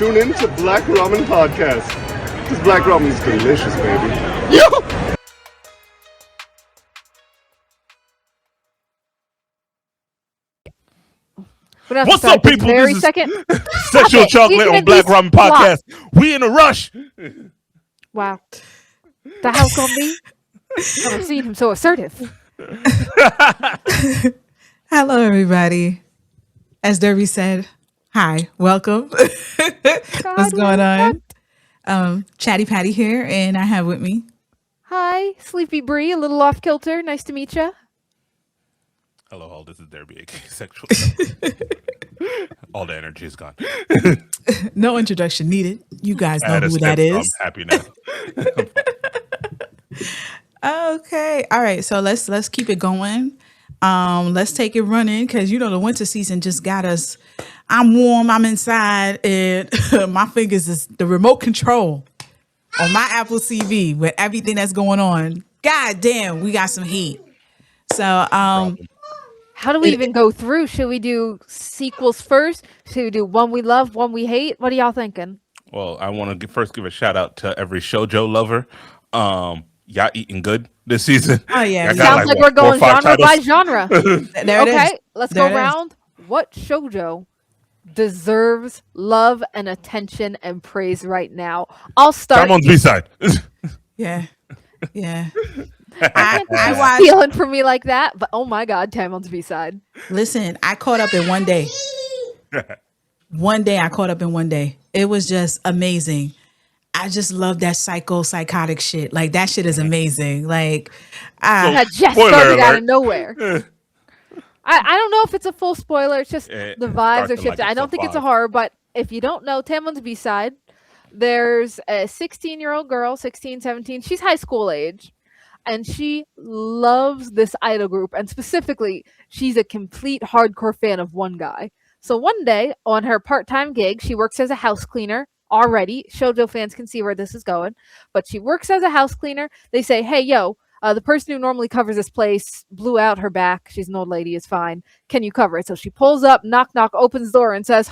tune in to Black Ramen Podcast. Because Black Ramen is delicious, baby. Yo! What's up, people? This is second. Sexual Chocolate on Black Ramen Podcast. We in a rush. Wow. The house on me? I've never seen him so assertive. Hello, everybody. As Derby said, hi, welcome. What's going on? Chatty Patty here, and I have with me. Hi, Sleepy Bree, a little off kilter. Nice to meet you. Hello, all. This is Derby, aka Sexual. All the energy is gone. No introduction needed. You guys know who that is. I'm happy now. Okay. All right. So let's keep it going. Let's take it running because the winter season just got us. I'm warm. I'm inside, and my fingers is the remote control on my Apple TV with everything that's going on. God damn, we got some heat. So how do we even go through? Should we do sequels first? Should we do one we love, one we hate? What are y'all thinking? Well, I want to first give a shout out to every shoujo lover. Y'all eating good this season. Oh yeah, sounds like we're going genre by genre. Okay, let's go around. What shoujo deserves love and attention and praise right now? I'll start. Tamon's B-side. Yeah. I watched feeling for me like that, but oh my god, Tamon's B-side. Listen, I caught up in one day. I caught up in one day. It was just amazing. I just love that psychotic shit. Like that shit is amazing. Like that just started out of nowhere. I don't know if it's a full spoiler. It's just the vibes are shifting. I don't think it's a horror, but if you don't know Tamon's B-side, there's a 16-year-old girl, 16, 17. She's high school age. And she loves this idol group. And specifically, she's a complete hardcore fan of one guy. So one day, on her part-time gig, she works as a house cleaner. Already, shoujo fans can see where this is going. But she works as a house cleaner. They say, hey, yo, the person who normally covers this place blew out her back. She's an old lady. It's fine. Can you cover it? So she pulls up, knock, opens the door, and says,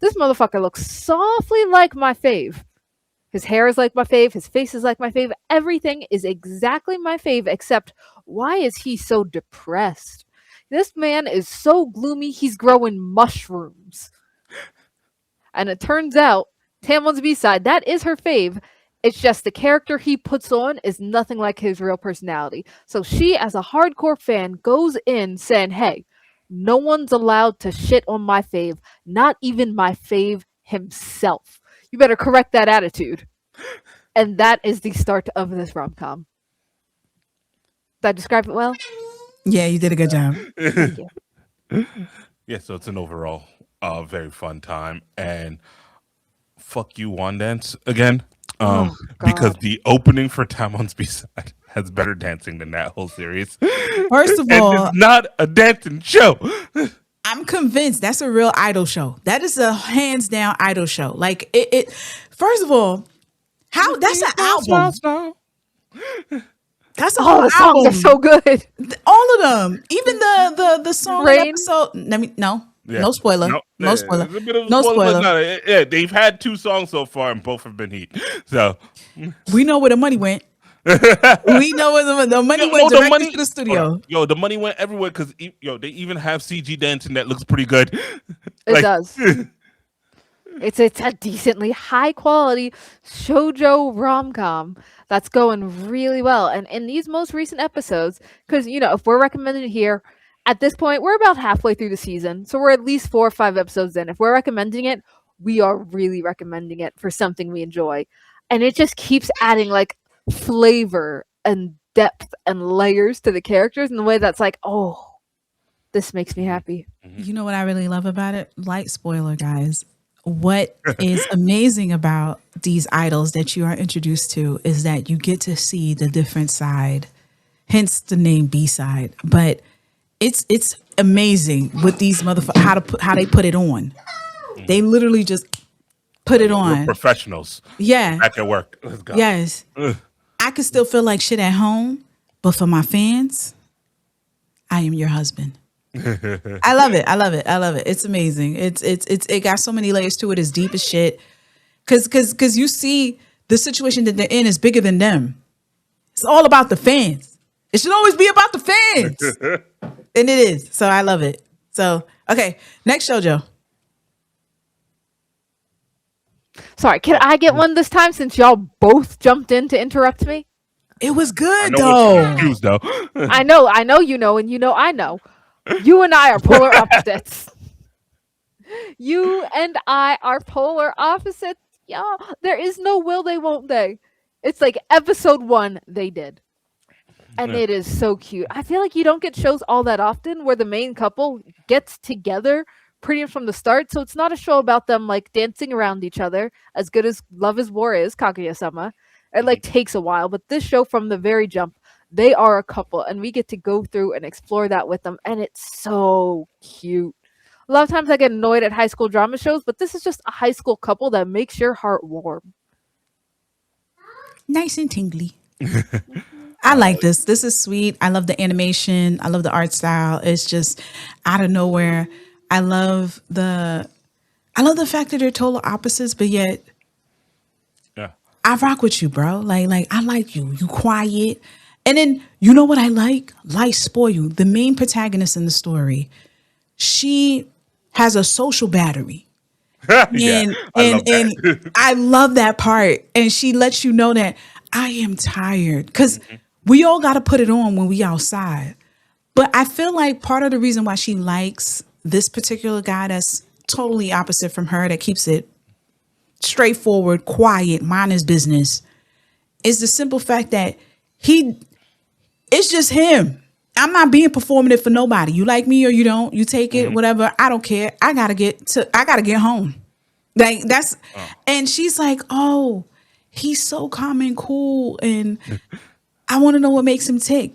this motherfucker looks softly like my fave. His hair is like my fave. His face is like my fave. Everything is exactly my fave, except why is he so depressed? This man is so gloomy, he's growing mushrooms. And it turns out, Tamon's B-side, that is her fave. It's just the character he puts on is nothing like his real personality. So she, as a hardcore fan, goes in saying, hey, no one's allowed to shit on my fave, not even my fave himself. You better correct that attitude. And that is the start of this rom-com. Did I describe it well? Yeah, you did a good job. Thank you. Yeah, so it's an overall very fun time. And fuck you, Wandance, again. Because the opening for Tamon's B-side has better dancing than that whole series. First of all, it's not a dancing show. I'm convinced that's a real idol show. That is a hands down idol show. Like it first of all, how that's an album. That's a whole the songs album. are so good. All of them. Even the song Rain? episode. No spoiler. No spoiler. It's a bit of a No spoiler, spoiler. but yeah, they've had 2 songs so far and both have been heat. So We know where the money went. We know where the money went directly to the studio. Yo, the money went everywhere because they even have CG dancing that looks pretty good. It does. It's a decently high quality shoujo rom-com that's going really well. And in these most recent episodes, because if we're recommending it here, at this point we're about halfway through the season, so we're at least 4 or 5 episodes in. If we're recommending it, we are really recommending it for something we enjoy, and it just keeps adding like flavor and depth and layers to the characters in the way that's like, oh, this makes me happy. You know what I really love about it? Light spoiler, guys. What is amazing about these idols that you are introduced to is that you get to see the different side, hence the name B-side. But it's amazing with these motherfuckers how they put it on. They literally just put it on. We're professionals. Yeah. Back at work. Let's go. Yes. I can still feel like shit at home, but for my fans, I am your husband. I love it. I love it. I love it. It's amazing. It got so many layers to it. It's deep as shit. Cause you see the situation that they're in is bigger than them. It's all about the fans. It should always be about the fans. And it is. So I love it. So, okay. Next shoujo. Sorry, can I get one this time since y'all both jumped in to interrupt me? It was good though. I know you know, and you know I know. You and I are polar opposites. You and I are polar opposites. Y'all, there is no will they, won't they. It's like episode 1, they did. And it is so cute. I feel like you don't get shows all that often where the main couple gets together pretty much from the start. So it's not a show about them like dancing around each other, as good as Love is War is, Kaguya-sama. It like takes a while, but this show from the very jump, they are a couple and we get to go through and explore that with them. And it's so cute. A lot of times I get annoyed at high school drama shows, but this is just a high school couple that makes your heart warm. Nice and tingly. I like this. This is sweet. I love the animation. I love the art style. It's just out of nowhere. I love the fact that they're total opposites, but yet I rock with you, bro. Like I like you. You quiet. And then you know what I like? Light spoil. The main protagonist in the story. She has a social battery. And I love that part. And she lets you know that I am tired. Because we all got to put it on when we outside. But I feel like part of the reason why she likes this particular guy that's totally opposite from her, that keeps it straightforward, quiet, mind his business, is the simple fact that it's just him. I'm not being performative for nobody. You like me or you don't, you take it, whatever. I don't care. I gotta get home. Like that's, and she's like, oh, he's so calm and cool. And I want to know what makes him tick.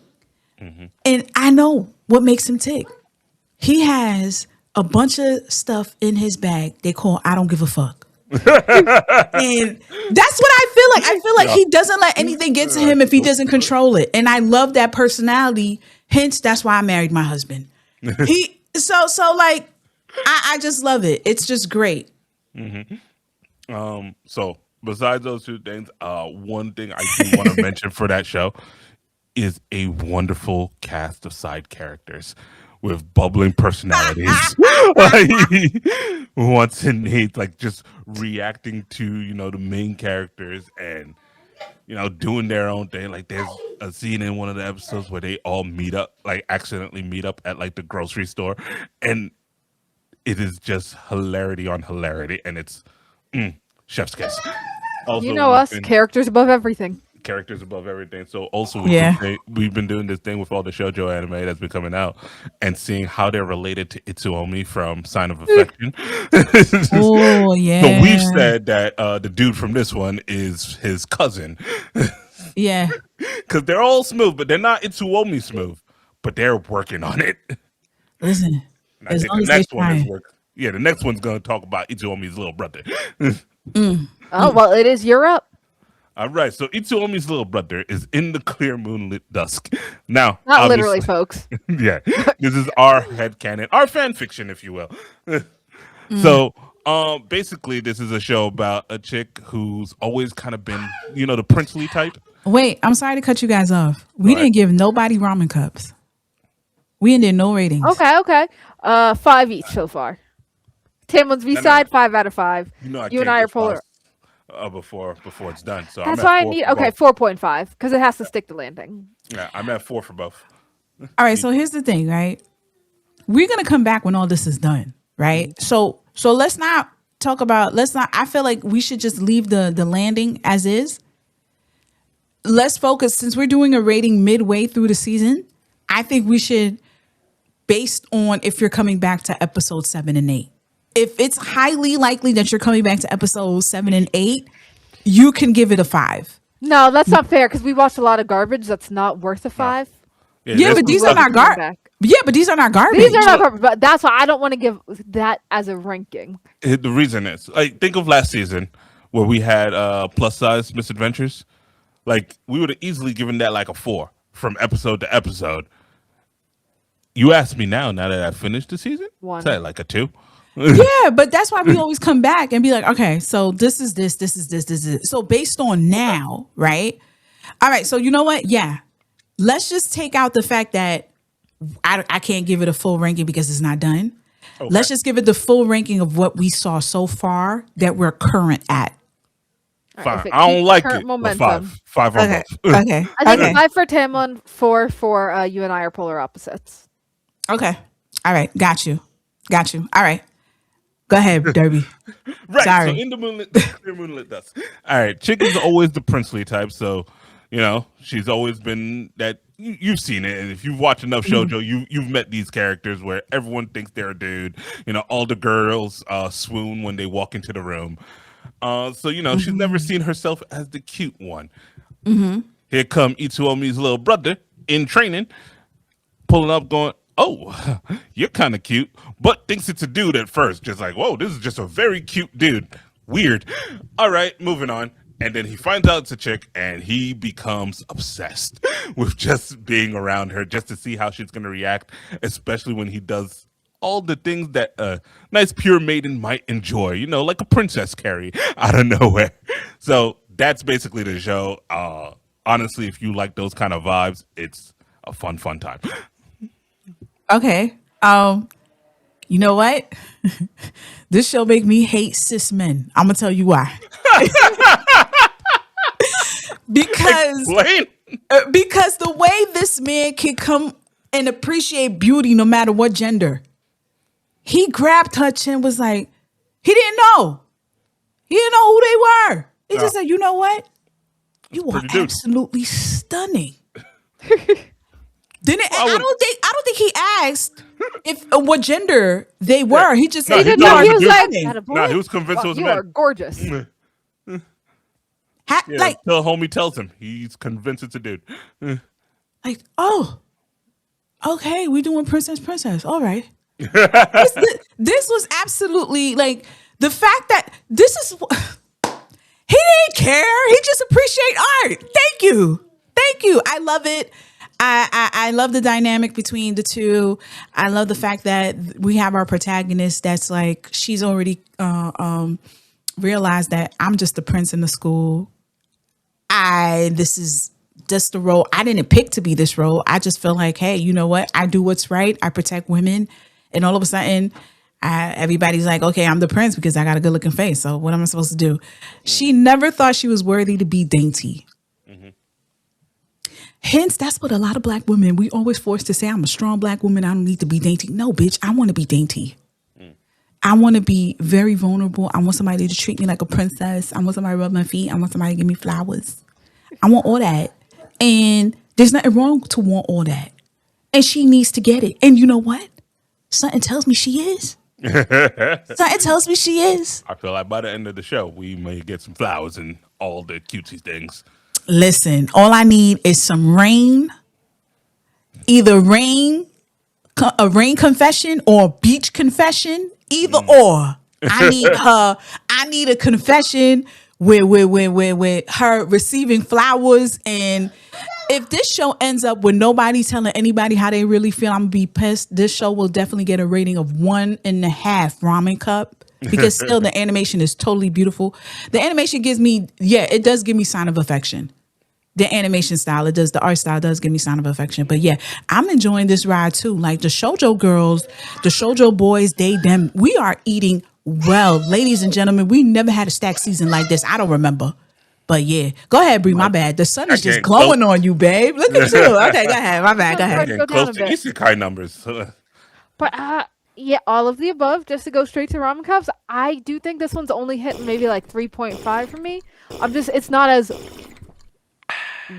And I know what makes him tick. He has a bunch of stuff in his bag they call I don't give a fuck. And that's what I feel like. I feel like he doesn't let anything get to him if he doesn't control it. And I love that personality. Hence, that's why I married my husband. So like, I just love it. It's just great. So besides those two things, one thing I do want to mention for that show is a wonderful cast of side characters with bubbling personalities. Wants and needs, like just reacting to, the main characters and, doing their own thing. Like there's a scene in one of the episodes where they all accidentally meet up at like the grocery store. And it is just hilarity on hilarity. And it's chef's kiss. Also, characters above everything. Characters above everything. So also we've been doing this thing with all the shoujo anime that's been coming out and seeing how they're related to Itsuomi from Sign of Affection. Oh yeah. So we've said that the dude from this one is his cousin. Yeah. Because they're all smooth, but they're not Itsuomi smooth. But they're working on it. Listen, as long as the next one is working. Yeah, the next one's gonna talk about Itsuomi's little brother. Oh well, it is Europe. All right, so Itsuomi's little brother is in the clear moonlit dusk. Now, not literally, folks. Yeah, this is our headcanon, our fan fiction, if you will. So, basically, this is a show about a chick who's always kind of been, the princely type. Wait, I'm sorry to cut you guys off. We didn't give nobody ramen cups. We didn't do no ratings. Okay. 5 each so far. Tamon's B-side, 5 out of 5. You and I are polar. Before it's done. So that's why I need 4.5 because it has to stick the landing. Yeah, I'm at 4 for both. All right, so here's the thing, right? We're gonna come back when all this is done, right? So let's not talk about. I feel like we should just leave the landing as is. Let's focus since we're doing a rating midway through the season. I think we should, based on if you're coming back to episode 7 and 8. If it's highly likely that you're coming back to episodes 7 and 8, you can give it a 5. No, that's not fair because we watched a lot of garbage that's not worth a 5. Yeah, but these are not garbage. Yeah, but these are not garbage. These are not garbage, but that's why I don't want to give that as a ranking. The reason is, think of last season where we had plus size misadventures. Like we would have easily given that like a 4 from episode to episode. you asked me now that I finished the season? 1. Say like a 2. Yeah, but that's why we always come back and be like, okay, so this is this. So based on now, right? All right, so you know what? Yeah. Let's just take out the fact that I can't give it a full ranking because it's not done. Okay. Let's just give it the full ranking of what we saw so far that we're current at. Fine. I don't like it. Momentum. 5 on okay. both. Okay. I think 5 for Tamon, 4 for you and I are polar opposites. Okay. All right. Got you. All right. Go ahead, Derby. Right. Sorry. So in the moonlit dusk. All right. Chicken's always the princely type, so she's always been that. You've seen it, and if you've watched enough shoujo, you've met these characters where everyone thinks they're a dude. All the girls swoon when they walk into the room. So she's never seen herself as the cute one. Mm-hmm. Here come Itsuomi's little brother in training, pulling up, going, "Oh, you're kind of cute," but thinks it's a dude at first. Just like, "Whoa, this is just a very cute dude." Weird. All right, moving on. And then he finds out it's a chick, and he becomes obsessed with just being around her, just to see how she's going to react, especially when he does all the things that a nice pure maiden might enjoy, like a princess carry out of nowhere. So that's basically the show. Honestly, if you like those kind of vibes, it's a fun time. Okay. You know what? This show make me hate cis men. I'm gonna tell you why. Because the way this man can come and appreciate beauty no matter what gender. He grabbed her chin, was like, he didn't know. He didn't know who they were. He just said, you know what? You are absolutely stunning. Didn't I don't think he asked if what gender they were. He just said he didn't know. He was like, he was convinced it was a man. You are gorgeous. Till homie tells him he's convinced it's a dude. Like, oh, okay, we doing princess. All right. This was absolutely like the fact that this is. He didn't care. He just appreciate art. Thank you. I love it. I love the dynamic between the two. I love the fact that we have our protagonist that's like, she's already realized that I'm just the prince in the school. This is just the role. I didn't pick to be this role. I just feel like, hey, you know what? I do what's right. I protect women. And all of a sudden, everybody's like, okay, I'm the prince because I got a good looking face. So what am I supposed to do? She never thought she was worthy to be dainty. Hence, that's what a lot of black women, we always forced to say, I'm a strong black woman. I don't need to be dainty. No, bitch, I want to be dainty. I want to be very vulnerable. I want somebody to treat me like a princess. I want somebody to rub my feet. I want somebody to give me flowers. I want all that. And there's nothing wrong to want all that. And she needs to get it. And you know what? Something tells me she is. Something tells me she is. I feel like by the end of the show, we may get some flowers and all the cutesy things. Listen, all I need is some rain. Either a rain confession or beach confession. Either or. I need a confession with her receiving flowers. And if this show ends up with nobody telling anybody how they really feel, I'm gonna be pissed. This show will definitely get a rating of 1.5 ramen cup. Because still the animation is totally beautiful. The animation gives me, it does give me sign of affection. The animation style, the art style does give me sign of affection. But yeah, I'm enjoying this ride too. Like the shoujo girls, the shoujo boys, them, we are eating well. Ladies and gentlemen, we never had a stacked season like this. I don't remember. But yeah, go ahead, Bree, my bad. The sun is just glowing on you, babe. Look at you. Okay, go ahead, my bad, go ahead. Close to isekai numbers. But yeah, all of the above, just to go straight to ramen cups, I do think this one's only hitting maybe like 3.5 for me. It's not as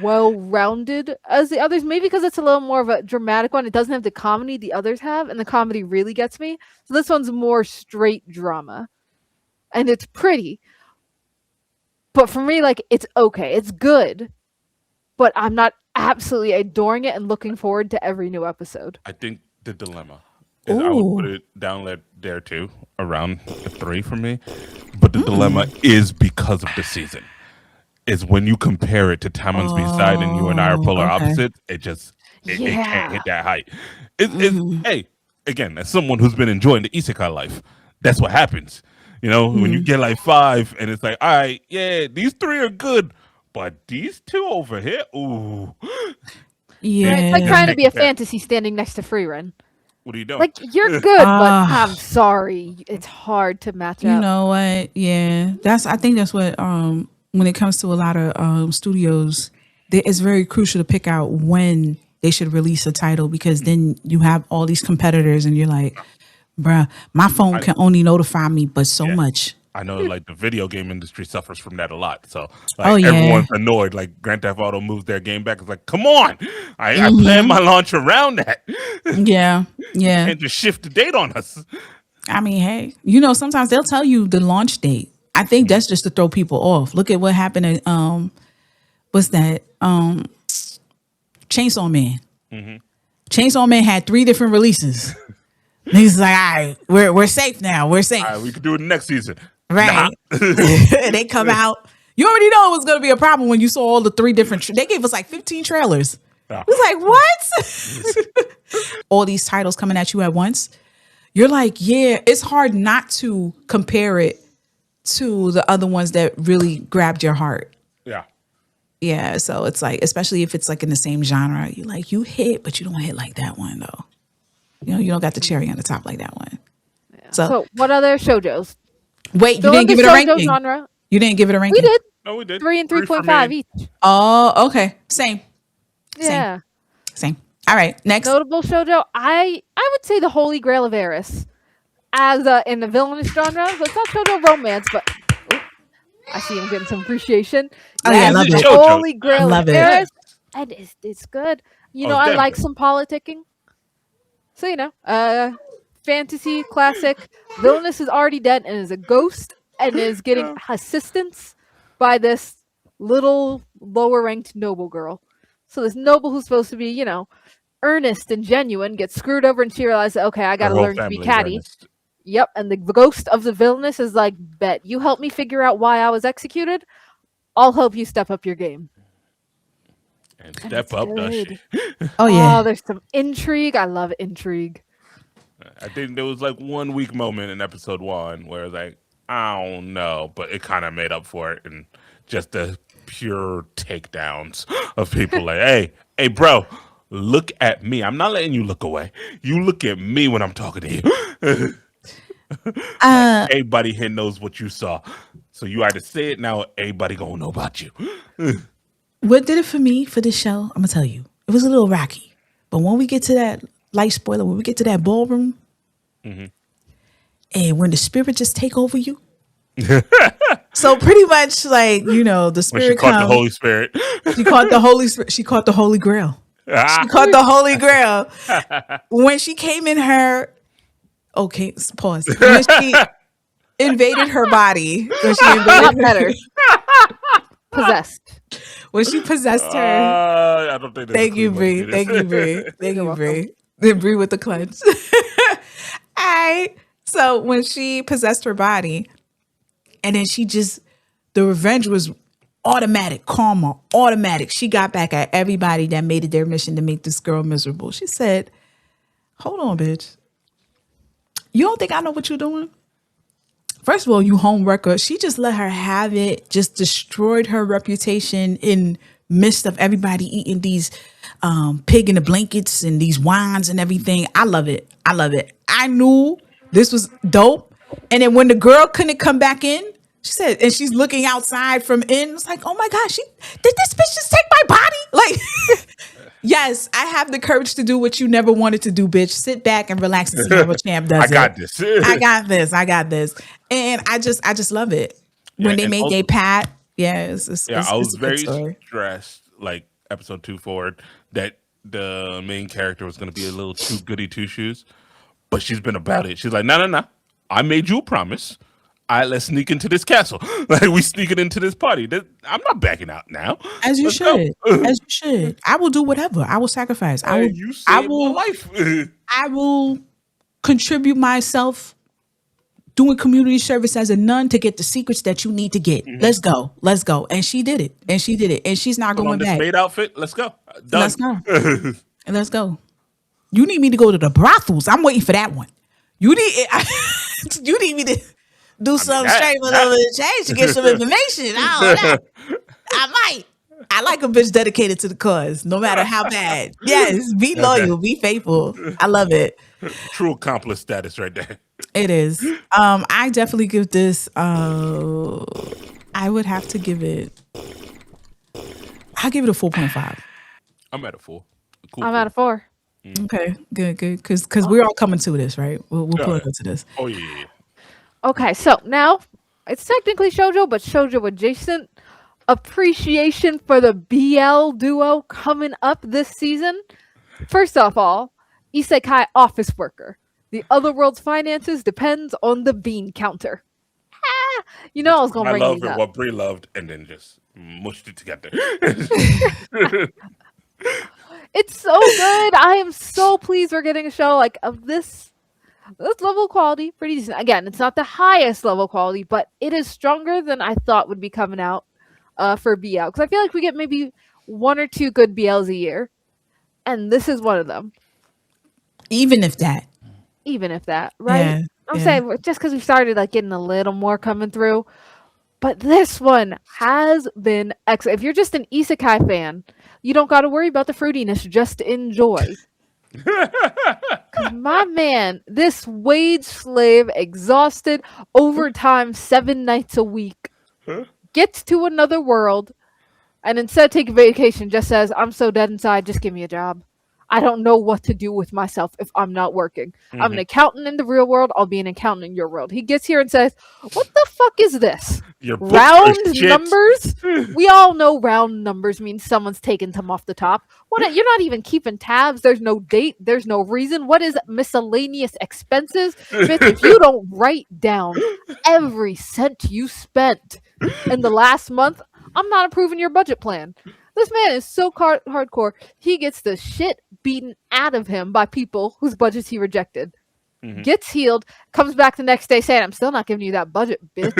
well-rounded as the others, maybe because it's a little more of a dramatic one. It doesn't have the comedy the others have, and the comedy really gets me. So this one's more straight drama, and it's pretty. But for me, like, it's okay. It's good, but I'm not absolutely adoring it and looking forward to every new episode. I think the dilemma is I would put it down there too, around a 3 for me. But the dilemma is because of the season. Is when you compare it to Tamon's B-side and you and I are polar opposites, it just it can't hit that height. Hey, again, as someone who's been enjoying the isekai life, that's what happens. You know, when you get like 5 and it's like, all right, yeah, these 3 are good, but these 2 over here, ooh. Yeah. It's like trying to be a fantasy standing next to frieren. What are you doing? Like, you're good, but I'm sorry. It's hard to match up. You know what? Yeah. I think that's what, when it comes to a lot of studios, it's very crucial to pick out when they should release a title, because then you have all these competitors and you're like, bruh, my phone can only notify me but so much. I know, like, the video game industry suffers from that a lot. So, like, everyone's annoyed. Like, Grand Theft Auto moves their game back. It's like, come on, I planned my launch around that. Yeah. And just shift the date on us. I mean, hey, you know, sometimes they'll tell you the launch date. I think that's just to throw people off. Look at what happened at what's that? Chainsaw Man. Chainsaw Man had 3 different releases. He's like, all right, we're safe now. We're safe. All right, we can do it next season. Right. Nah. They come out. You already know it was going to be a problem when you saw all the 3 different. They gave us like 15 trailers. It was like, what? All these titles coming at you at once. You're like, yeah, it's hard not to compare it to the other ones that really grabbed your heart. Yeah. Yeah. So it's like, especially if it's like in the same genre, you hit, but you don't hit like that one though. You know, you don't got the cherry on the top like that one. Yeah. So what other shoujos? Wait, you didn't give it a ranking. Genre. You didn't give it a ranking. We did. No, we did. 3 and 3.5 each. Oh, okay. Same. Yeah. Same. All right. Next. Notable shoujo. I would say the Holy Grail of Eris, as in the villainous genre. So it's not shoujo romance, but I see him getting some appreciation. Oh yeah, I love it. Holy Grail of Eris, and it's good. You know, I like some politicking. So, you know, fantasy, classic. Villainess is already dead and is a ghost and is getting assistance by this little lower-ranked noble girl. So this noble who's supposed to be, you know, earnest and genuine gets screwed over and she realizes, okay, I got to learn to be catty. Earnest. Yep, and the ghost of the villainess is like, bet, you help me figure out why I was executed, I'll help you step up your game. And step up, does she? Oh, yeah. Oh, there's some intrigue. I love intrigue. I think there was like 1 weak moment in episode 1 where it's like, I don't know, but it kind of made up for it. And just the pure takedowns of people like, hey, bro, look at me. I'm not letting you look away. You look at me when I'm talking to you. Like, everybody here knows what you saw. So you either say it now or everybody gonna know about you. What did it for me for this show? I'm gonna tell you, it was a little rocky. But when we get to that light spoiler, when we get to that ballroom, and when the spirit just take over you, so pretty much like, you know, the spirit caught the Holy Spirit. She caught the Holy Spirit. She caught the Holy Grail. She caught the Holy Grail when she came in her. Okay, pause. When she invaded her body, when she invaded her. Possessed. When she possessed her. I don't think. Thank you, Bree. Thank you, Bree. Thank you, Bree. Then Bree with the clench. So when she possessed her body, and then the revenge was automatic, karma, automatic. She got back at everybody that made it their mission to make this girl miserable. She said, "Hold on, bitch. You don't think I know what you're doing? First of all, you homewrecker." She just let her have it, just destroyed her reputation in midst of everybody eating these pig in the blankets and these wines and everything. I love it. I knew this was dope. And then when the girl couldn't come back in, she said, and she's looking outside from in, it's like, oh my gosh, did this bitch just take my body? Like, yes, I have the courage to do what you never wanted to do, bitch. Sit back and relax and see how a champ does it. I got this. And I just love it. When they made their pat, I was very stressed, like episode 2 forward, that the main character was going to be a little too goody two shoes, but she's been about it. She's like, no. I made you a promise. Let's sneak into this castle. Like, we sneaking into this party. I'm not backing out now. As you should. I will do whatever. I will sacrifice. I will. Life. I will contribute myself doing community service as a nun to get the secrets that you need to get. Let's go. And she did it. And she's not going back. This maid outfit. Let's go. Done. Let's go. And let's go. You need me to go to the brothels. I'm waiting for that one. You need me to do something straight with the change to get some information. I don't know. I might. I like a bitch dedicated to the cause, no matter how bad. Yes, be loyal, be faithful. I love it. True accomplice status right there. It is. I definitely give this. I would have to give it. I'll give it a 4.5. I'm at a 4. Cool, I'm at a 4. Okay, good. Because we're all coming to this, right? We'll pull it into this. Oh yeah. Okay, so now it's technically shoujo, but shoujo adjacent. Appreciation for the BL duo coming up this season. First off, isekai office worker. The other world's finances depends on the bean counter. You know I was gonna bring these up. What Brie loved, and then just mushed it together. It's so good. I am so pleased we're getting a show like of this level of quality. Pretty decent. Again, it's not the highest level quality, but it is stronger than I thought would be coming out for BL. Because I feel like we get maybe 1 or 2 good BLs a year, and this is one of them. Even if that, right? Yeah, I'm saying just because we started like getting a little more coming through, but this one has been excellent. If you're just an isekai fan, you don't got to worry about the fruitiness. Just enjoy. Cause my man, this wage slave, exhausted, overtime 7 nights a week, gets to another world, and instead of taking vacation, just says, "I'm so dead inside. Just give me a job. I don't know what to do with myself if I'm not working. I'm an accountant in the real world. I'll be an accountant in your world." He gets here and says, "What the fuck is this? Round numbers? We all know round numbers means someone's taken them off the top. What? You're not even keeping tabs. There's no date. There's no reason. What is miscellaneous expenses? Bitch, if you don't write down every cent you spent in the last month, I'm not approving your budget plan." This man is so hardcore. He gets the shit beaten out of him by people whose budgets he rejected. Gets healed, comes back the next day saying, "I'm still not giving you that budget, bitch."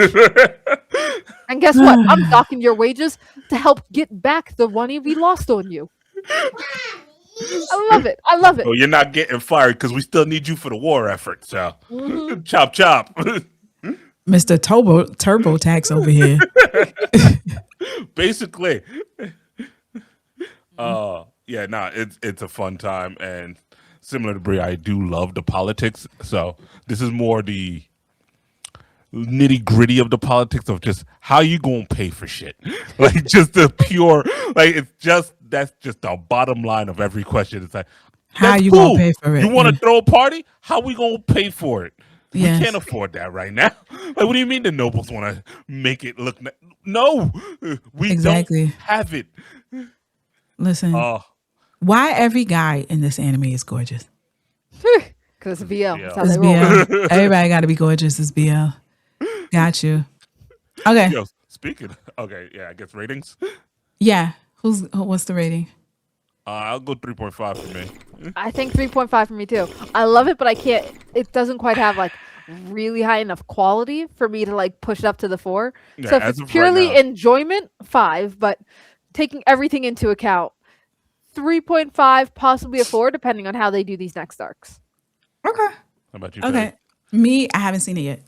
And guess what? I'm docking your wages to help get back the money we lost on you. I love it. Oh, you're not getting fired because we still need you for the war effort. So, chop chop. Mr. TurboTax over here. Basically. It's a fun time, and similar to Brie, I do love the politics. So this is more the nitty gritty of the politics of just how you gonna pay for shit. Like just the pure, like that's just the bottom line of every question. It's like, how you gonna pay for it? You want to throw a party? How we gonna pay for it? Yes. We can't afford that right now. Like, what do you mean the nobles want to make it look? No, we don't have it. Listen, why every guy in this anime is gorgeous? Because it's BL. It's BL. Everybody got to be gorgeous. It's BL. Got you. Okay. Yo, speaking. I guess ratings. Yeah. What's the rating? I'll go 3.5 for me. I think 3.5 for me too. I love it, but I can't. It doesn't quite have like really high enough quality for me to like push it up to the 4. So if it's purely enjoyment, 5. But taking everything into account, 3.5, possibly a 4, depending on how they do these next arcs. Okay. How about you? Okay. Me, I haven't seen it yet.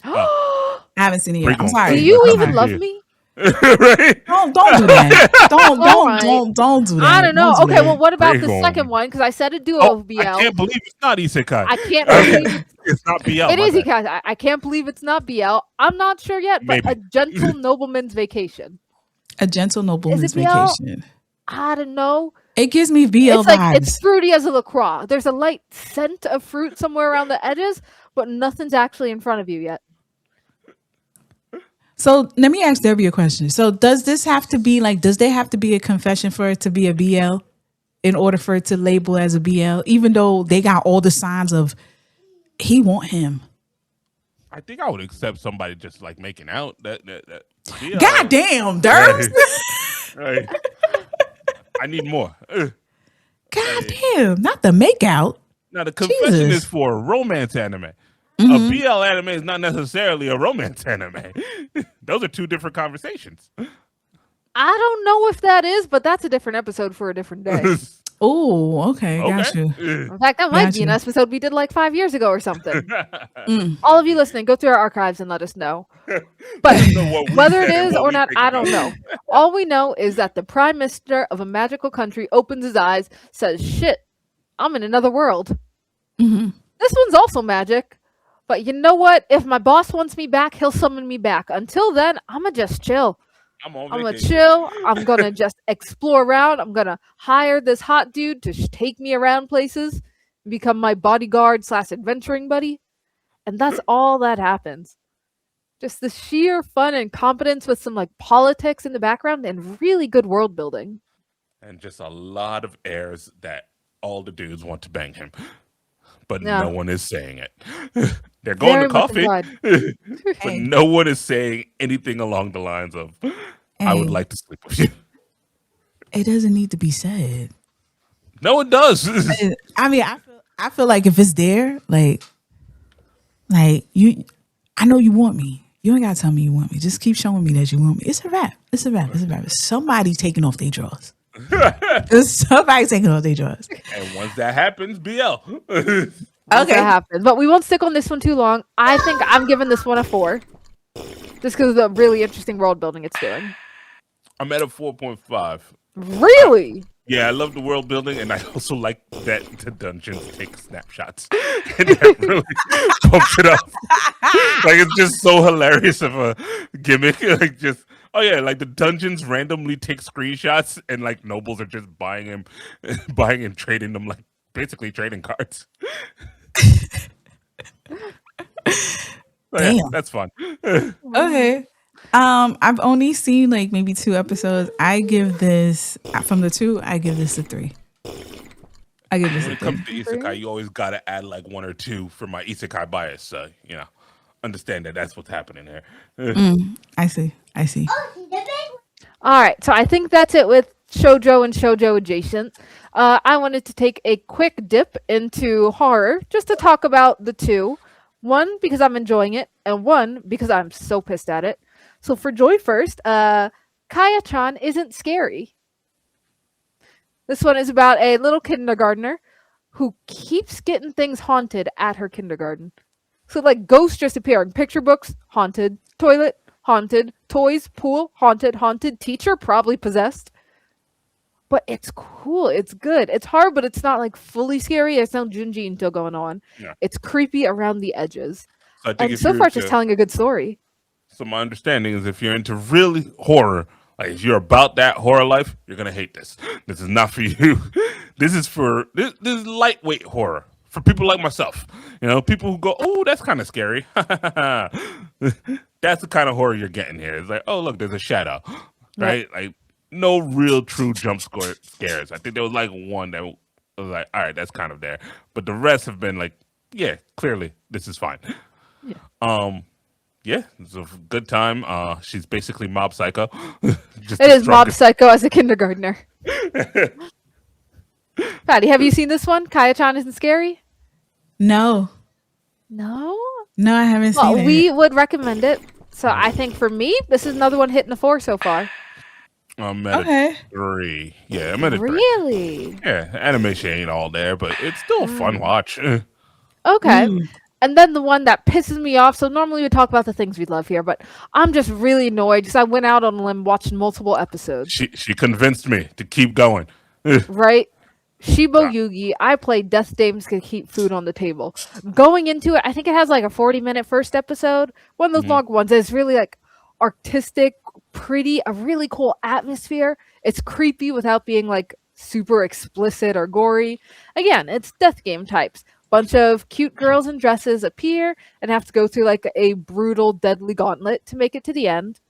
I haven't seen it yet. I'm sorry. Do you even love me? Right? Don't do that. Don't do that. I don't know. Okay, well, what about the second one? Because I said a duo of BL. I can't believe it's not isekai. I can't believe it's not BL. It is isekai. I can't believe it's not BL. I'm not sure yet, but A Gentle Nobleman's Vacation. A Gentle Nobleman's Vacation. I don't know. It gives me BL it's vibes. Like it's fruity as a LaCroix. There's a light scent of fruit somewhere around the edges, but nothing's actually in front of you yet. So let me ask Debbie a question. So does there have to be a confession for it to be a BL in order for it to label as a BL, even though they got all the signs of he want him? I think I would accept somebody just like making out that BL. God damn, Derbs. Right. I need more. God damn, not the make out. Now the confession is for a romance anime. A BL anime is not necessarily a romance anime. Those are two different conversations. I don't know if that is, but that's a different episode for a different day. Oh, okay, got you. In fact, that might be an episode we did like 5 years ago or something. All of you listening, go through our archives and let us know. But whether it is or not, I don't know. All we know is that the prime minister of a magical country opens his eyes, says, "Shit, I'm in another world." Mm-hmm. This one's also magic. But you know what? If my boss wants me back, he'll summon me back. Until then, I'ma just chill. I'm gonna chill. I'm gonna just explore around. I'm gonna hire this hot dude to take me around places, become my bodyguard / adventuring buddy, and that's all that happens. Just the sheer fun and competence with some like politics in the background and really good world building. And just a lot of airs that all the dudes want to bang him, but no one is saying it. They're going Very to coffee, but no one is saying anything along the lines of, "I would like to sleep with you." It doesn't need to be said. No, it does. I mean, I feel like if it's there, like you, I know you want me. You ain't gotta tell me you want me. Just keep showing me that you want me. It's a wrap. It's a wrap. It's a wrap. Somebody taking off their drawers. Somebody taking off their drawers. And once that happens, BL. Okay, that happens. But we won't stick on this one too long. I think I'm giving this one a 4, just because of the really interesting world building it's doing. I'm at a 4.5. Really? Yeah, I love the world building, and I also like that the dungeons take snapshots, and that really pumps it up. Like, it's just so hilarious of a gimmick. Like, just like the dungeons randomly take screenshots, and like nobles are just buying and trading them, like basically trading cards. Damn, that's fun. Okay. I've only seen like maybe 2 episodes. I give this from the 2. I give this a 3. I give this when a 3. it comes to isekai, you always gotta add like 1 or 2 for my isekai bias. So understand that that's what's happening there. I see. All right, so I think that's it with shoujo and shoujo adjacent. I wanted to take a quick dip into horror just to talk about the 2. 1, because I'm enjoying it, and 1, because I'm so pissed at it. So for Joy first, Kaya-chan Isn't Scary. This one is about a little kindergartner who keeps getting things haunted at her kindergarten. So like ghosts just appear in picture books, haunted, toilet, haunted, toys, pool, haunted, teacher, probably possessed. But it's cool. It's good. It's hard, but it's not like fully scary. There's no Junji Ito going on. Yeah. It's creepy around the edges. And so far, it's just telling a good story. So my understanding is if you're into really horror, like if you're about that horror life, you're going to hate this. This is not for you. This is this is lightweight horror for people like myself. People who go, "Oh, that's kind of scary." That's the kind of horror you're getting here. It's like, "Oh, look, there's a shadow." Right? Yeah. Like, no real true jump scares. I think there was like 1 that was like, all right, that's kind of there. But the rest have been like, yeah, clearly this is fine. Yeah. It's a good time. She's basically Mob Psycho. It is Mob Psycho as a kindergartner. Patty, have you seen this one? Kaya-chan Isn't Scary? No, I haven't seen it. We would recommend it. So I think for me, this is another one hitting a 4 so far. I'm at a 3. Yeah, I'm at a 3. Really? Yeah, animation ain't all there, but it's still a fun watch. Okay. And then the one that pisses me off, so normally we talk about the things we love here, but I'm just really annoyed because I went out on a limb watching multiple episodes. She convinced me to keep going. Right? Shiboyugi, I play death games to keep food on the table. Going into it, I think it has like a 40-minute first episode. One of those long ones. It's really like artistic, pretty, a really cool atmosphere. It's creepy without being like super explicit or gory. Again, it's death game types. Bunch of cute girls in dresses appear and have to go through like a brutal, deadly gauntlet to make it to the end.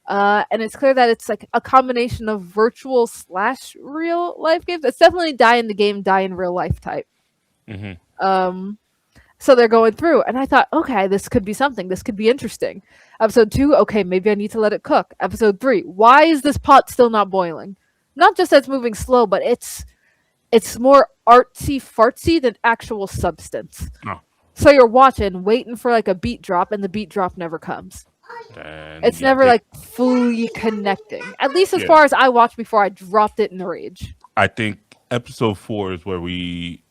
And it's clear that it's like a combination of virtual / real life games. It's definitely die in the game, die in real life type. So they're going through, and I thought, okay, this could be something. This could be interesting. Episode 2, okay, maybe I need to let it cook. Episode 3, why is this pot still not boiling? Not just that it's moving slow, but it's more artsy-fartsy than actual substance. Oh. So you're watching, waiting for like a beat drop, and the beat drop never comes. It's never like fully connecting. At least as far as I watched before I dropped it in a rage. I think episode 4 is where we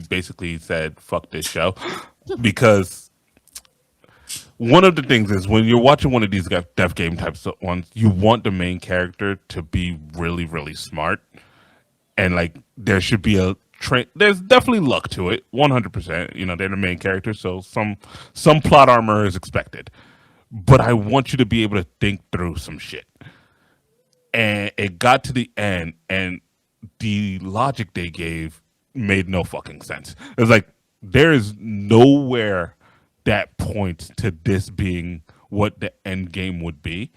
basically said fuck this show, because one of the things is when you're watching one of these death game types of ones, you want the main character to be really, really smart, and like there should be a there's definitely luck to it, 100%. You know, they're the main character, so some plot armor is expected. But I want you to be able to think through some shit. And it got to the end, and the logic they gave made no fucking sense. It was like, there is nowhere that points to this being what the end game would be.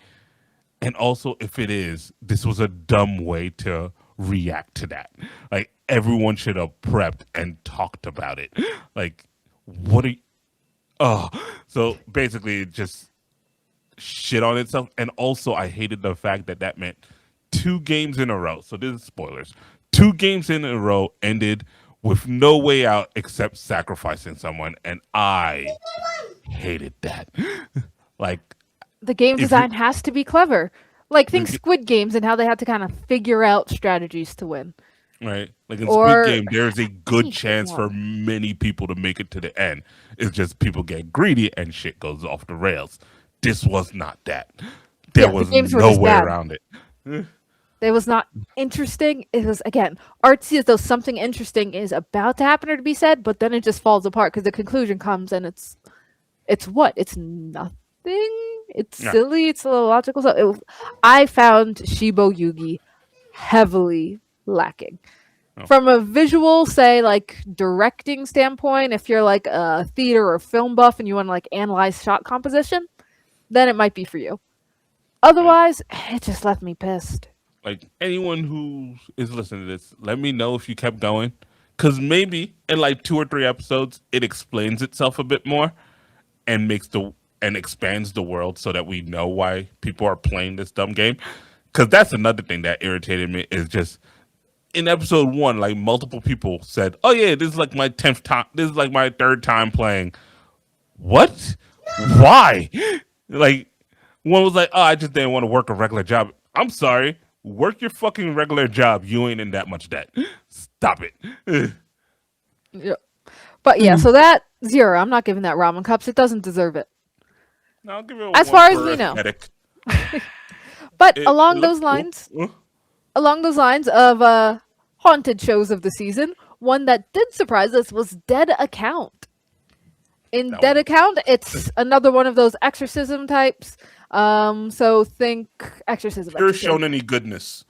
And also, if it is, this was a dumb way to react to that. Like, everyone should have prepped and talked about it. Like, what are you... Oh, so basically it just shit on itself. And also I hated the fact that meant 2 games in a row. So this is spoilers. 2 games in a row ended with no way out except sacrificing someone. And I hated that. Like, the game design has to be clever. Like, think Squid Games and how they had to kind of figure out strategies to win. Right. Like in Squid Game, there's a good chance for many people to make it to the end. It's just people get greedy and shit goes off the rails. This was not that. There was no way around it. It was not interesting. It was, again, artsy as though something interesting is about to happen or to be said, but then it just falls apart because the conclusion comes and it's what? It's nothing. It's silly. It's illogical. So I found shiboyugi heavily lacking. From a visual, say, like, directing standpoint, if you're like a theater or film buff and you want to like analyze shot composition, then it might be for you. Otherwise, it just left me pissed. Like, anyone who is listening to this, let me know if you kept going, because maybe in like 2 or 3 episodes it explains itself a bit more and expands the world so that we know why people are playing this dumb game. Because that's another thing that irritated me, is just in episode 1, like, multiple people said, oh yeah, this is like my 10th time, this is like my 3rd time playing. What? Why? Like, one was like, oh, I just didn't want to work a regular job. I'm sorry, work your fucking regular job. You ain't in that much debt. Stop it. Yeah. But yeah, so that 0, I'm not giving that ramen cups. It doesn't deserve it. No, I'll give it as far as we know. But along those lines of haunted shows of the season, one that did surprise us was DEADACCOUNT. In DEADACCOUNT, it's another one of those exorcism types. So think exorcism. Pure shonen goodness.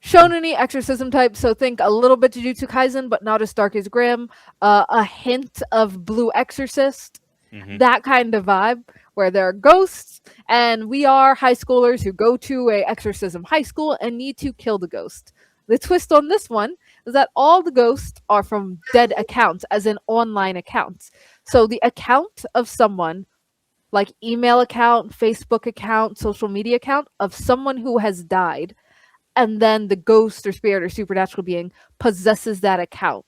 Shonen exorcism type. So think a little bit Jujutsu Kaisen, but not as dark as Grimm. A hint of Blue Exorcist. Mm-hmm. That kind of vibe, where there are ghosts, and we are high schoolers who go to a exorcism high school and need to kill the ghost. The twist on this one is that all the ghosts are from dead accounts, as in online accounts. So the account of someone, like email account, Facebook account, social media account of someone who has died, and then the ghost or spirit or supernatural being possesses that account.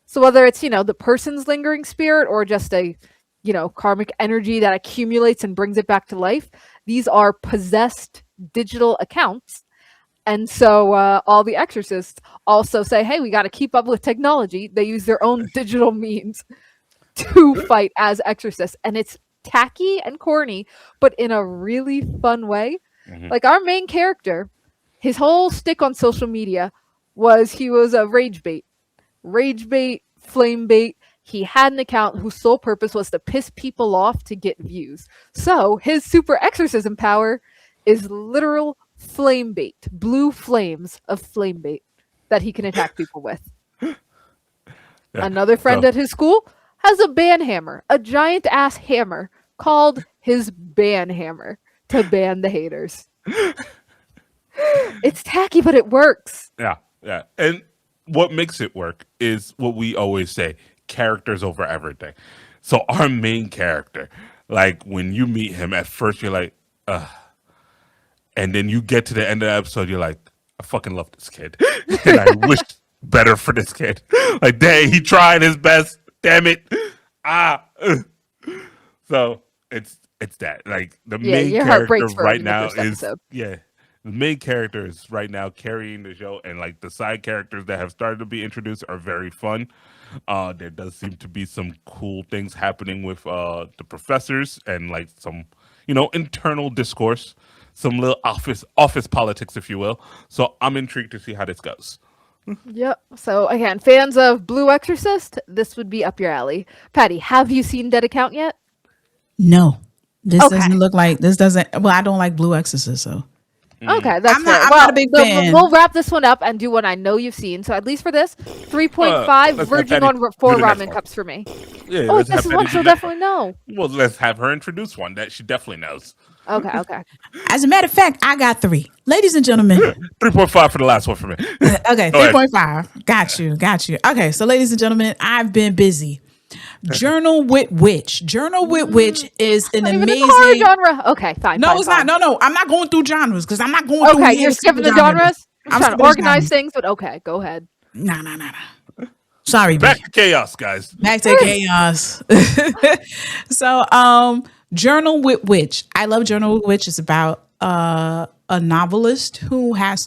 So whether it's, the person's lingering spirit or just a, karmic energy that accumulates and brings it back to life, these are possessed digital accounts. And so all the exorcists also say, hey, we got to keep up with technology. They use their own digital means to fight as exorcists. And it's tacky and corny, but in a really fun way. Mm-hmm. Like, our main character, his whole stick on social media was he was a rage bait, flame bait. He had an account whose sole purpose was to piss people off to get views. So his super exorcism power is literal flame bait, blue flames of flame bait that he can attack people with. Yeah. Another friend at his school has a ban hammer, a giant ass hammer called his ban hammer to ban the haters. It's tacky, but it works. Yeah. And what makes it work is what we always say, characters over everything. So our main character, like, when you meet him, at first you're like, ugh. And then you get to the end of the episode, you're like, I fucking love this kid. And I wish better for this kid. Like, dang, he tried his best. Damn it. So it's that. Like, the main character right now is the main characters right now carrying the show, and like the side characters that have started to be introduced are very fun. There does seem to be some cool things happening with the professors and like some, internal discourse, some little office politics, if you will. So I'm intrigued to see how this goes. Yep. So again, fans of Blue Exorcist, this would be up your alley. Patty, have you seen DEADACCOUNT yet? No. This doesn't look like this doesn't. Well, I don't like Blue Exorcist, so. Okay, that's I'm fair. not a big fan. We'll wrap this one up and do what I know you've seen. So at least for this, 3.5 verging on 4 ramen cups for me. Yeah, oh, this is one she'll definitely know. Well, let's have her introduce one that she definitely knows. Okay. As a matter of fact, I got 3. Ladies and gentlemen. 3.5 for the last one for me. Okay, 3.5. Got you. Okay, so ladies and gentlemen, I've been busy. Journal with Witch. Journal with Witch is an amazing horror genre. Okay, fine. No, it's not. No. I'm not going through genres because I'm not going through. Okay, you're skipping the genres. I'm trying to organize things, but okay, go ahead. Nah. Sorry, back to chaos, guys. Back to chaos. So, Journal with Witch. I love Journal with Witch. It's about a novelist who has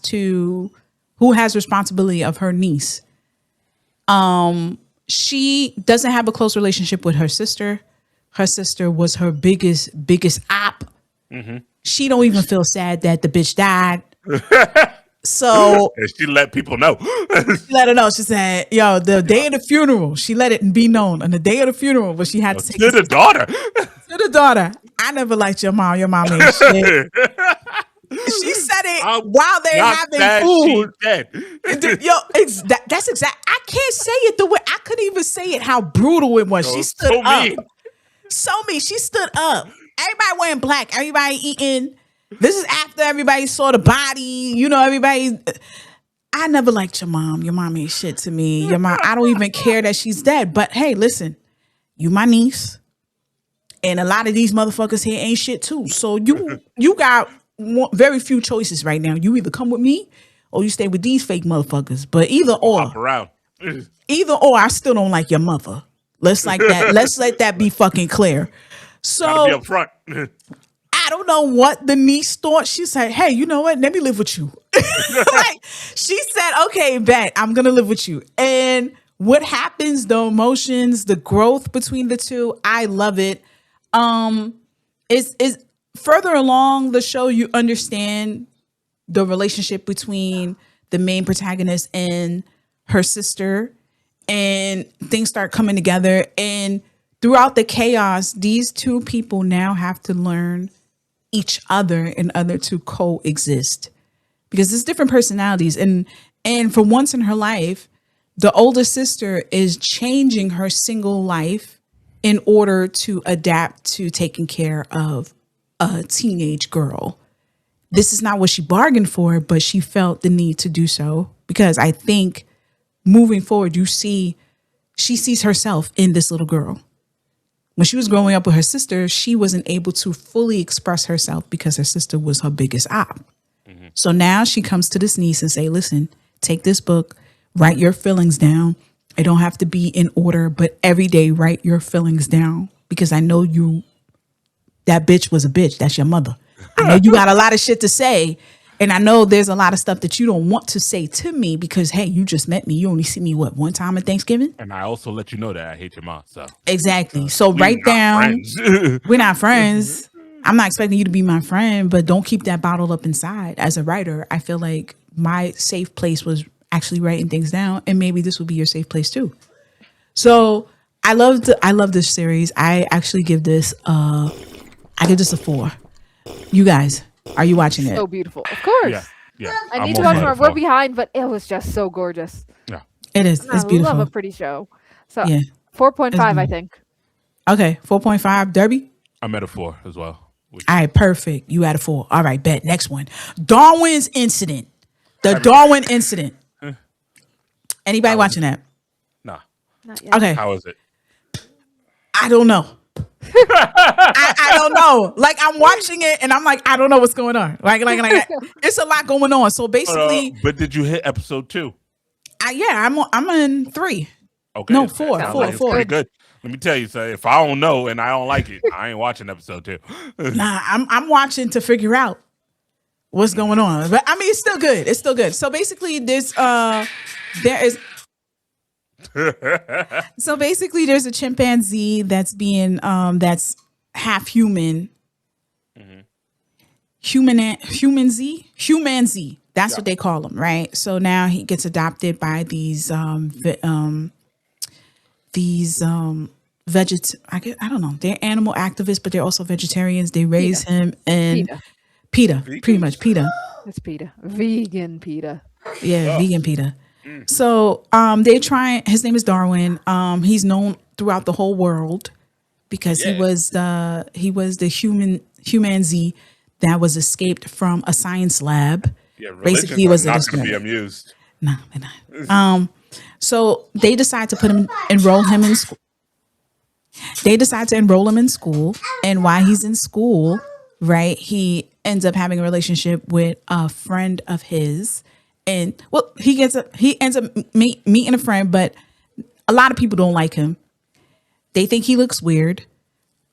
responsibility of her niece. She doesn't have a close relationship with her sister. Her sister was her biggest op. Mm-hmm. She don't even feel sad that the bitch died. So and she let people know. She let her know. She said, "Yo, the day of the funeral." She let it be known on the day of the funeral, but she had to to the daughter. To the daughter. I never liked your mom. Your mom ain't shit. She said it while they're having food. Yo, that's exact. I can't say it the way I couldn't even say it. How brutal it was. She stood up. Mean. So mean. She stood up. Everybody wearing black. Everybody eating. This is after everybody saw the body. Everybody. I never liked your mom. Your mom ain't shit to me. Your mom. I don't even care that she's dead. But hey, listen, you my niece, and a lot of these motherfuckers here ain't shit too. So you got very few choices right now. You either come with me or you stay with these fake motherfuckers. But either or, I still don't like your mother. Let's let that be fucking clear. So gotta be up front. I don't know what the niece thought. She said, "Hey, you know what? Let me live with you." Like she said, "Okay, bet I'm gonna live with you." And what happens? The emotions, the growth between the two. I love it. Is further along the show, you understand the relationship between the main protagonist and her sister, and things start coming together. And throughout the chaos, these two people now have to learn each other in order to coexist, because there's different personalities. And for once in her life, the older sister is changing her single life in order to adapt to taking care of a teenage girl. This is not what she bargained for, but she felt the need to do so, because I think moving forward, she sees herself in this little girl. When she was growing up with her sister, she wasn't able to fully express herself because her sister was her biggest op. Mm-hmm. So now she comes to this niece and say, "Listen, take this book, write your feelings down. It don't have to be in order, but every day write your feelings down, because I know that bitch was a bitch. That's your mother. I know you got a lot of shit to say. And I know there's a lot of stuff that you don't want to say to me because, hey, you just met me. You only see me, one time at Thanksgiving? And I also let you know that I hate your mom. So exactly. So write down. We're not friends. I'm not expecting you to be my friend, but don't keep that bottled up inside. As a writer, I feel like my safe place was actually writing things down. And maybe this will be your safe place too. So I love this series. I actually give this a 4. You guys, are you watching it? So beautiful. Of course. Yeah. I need to watch more. We're behind, but it was just so gorgeous. Yeah. It is. It's beautiful. I love a pretty show. So yeah. 4.5, I think. Okay. 4.5. Derby? I'm at a 4 as well. All right. Perfect. You at a 4. All right. Bet. Next one. Darwin's Incident. The Darwin Incident. Anybody watching that? Nah. Not yet. Okay. How is it? I don't know. I don't know. Like, I'm watching it and I'm like, I don't know what's going on. Like it's a lot going on. So basically, but did you hit episode 2? I'm in 3. Okay, no, 4. It's pretty good. Let me tell you, so if I don't know and I don't like it, I ain't watching episode 2. Nah, I'm watching to figure out what's going on. But I mean, it's still good. It's still good. So basically, there's a chimpanzee that's being that's half human. Humanzee. That's what they call him, right? So now he gets adopted by these I don't know. They're animal activists, but they're also vegetarians. They raise him and PETA, pretty much PETA. It's PETA, vegan PETA. Yeah, vegan PETA. So they try. His name is Darwin. He's known throughout the whole world because he was the humanzee that was escaped from a science lab. Yeah, basically, he was not going to be amused. No, they're not. So they decide to enroll him in school. And while he's in school, right, he ends up having a relationship with a friend of his, and he ends up meeting a friend, but a lot of people don't like him. They think he looks weird.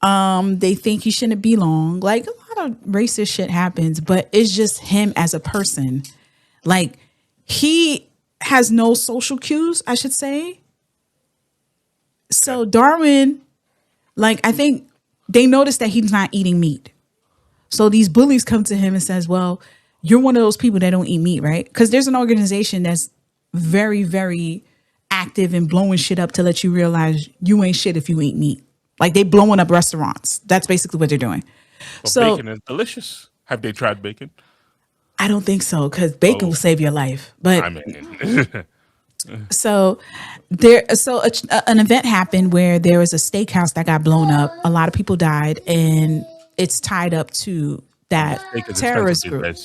They think he shouldn't belong. Like, a lot of racist shit happens, but it's just him as a person. Like, he has no social cues, I should say. So Darwin, like, I think they noticed that he's not eating meat. So these bullies come to him and says, well, you're one of those people that don't eat meat, right? Because there's an organization that's very, very active and blowing shit up to let you realize you ain't shit if you eat meat. Like, they blowing up restaurants. That's basically what they're doing. Well, so bacon is delicious. Have they tried bacon? I don't think so, because bacon will save your life. But I mean, an event happened where there was a steakhouse that got blown up. A lot of people died, and it's tied up to that terrorist group.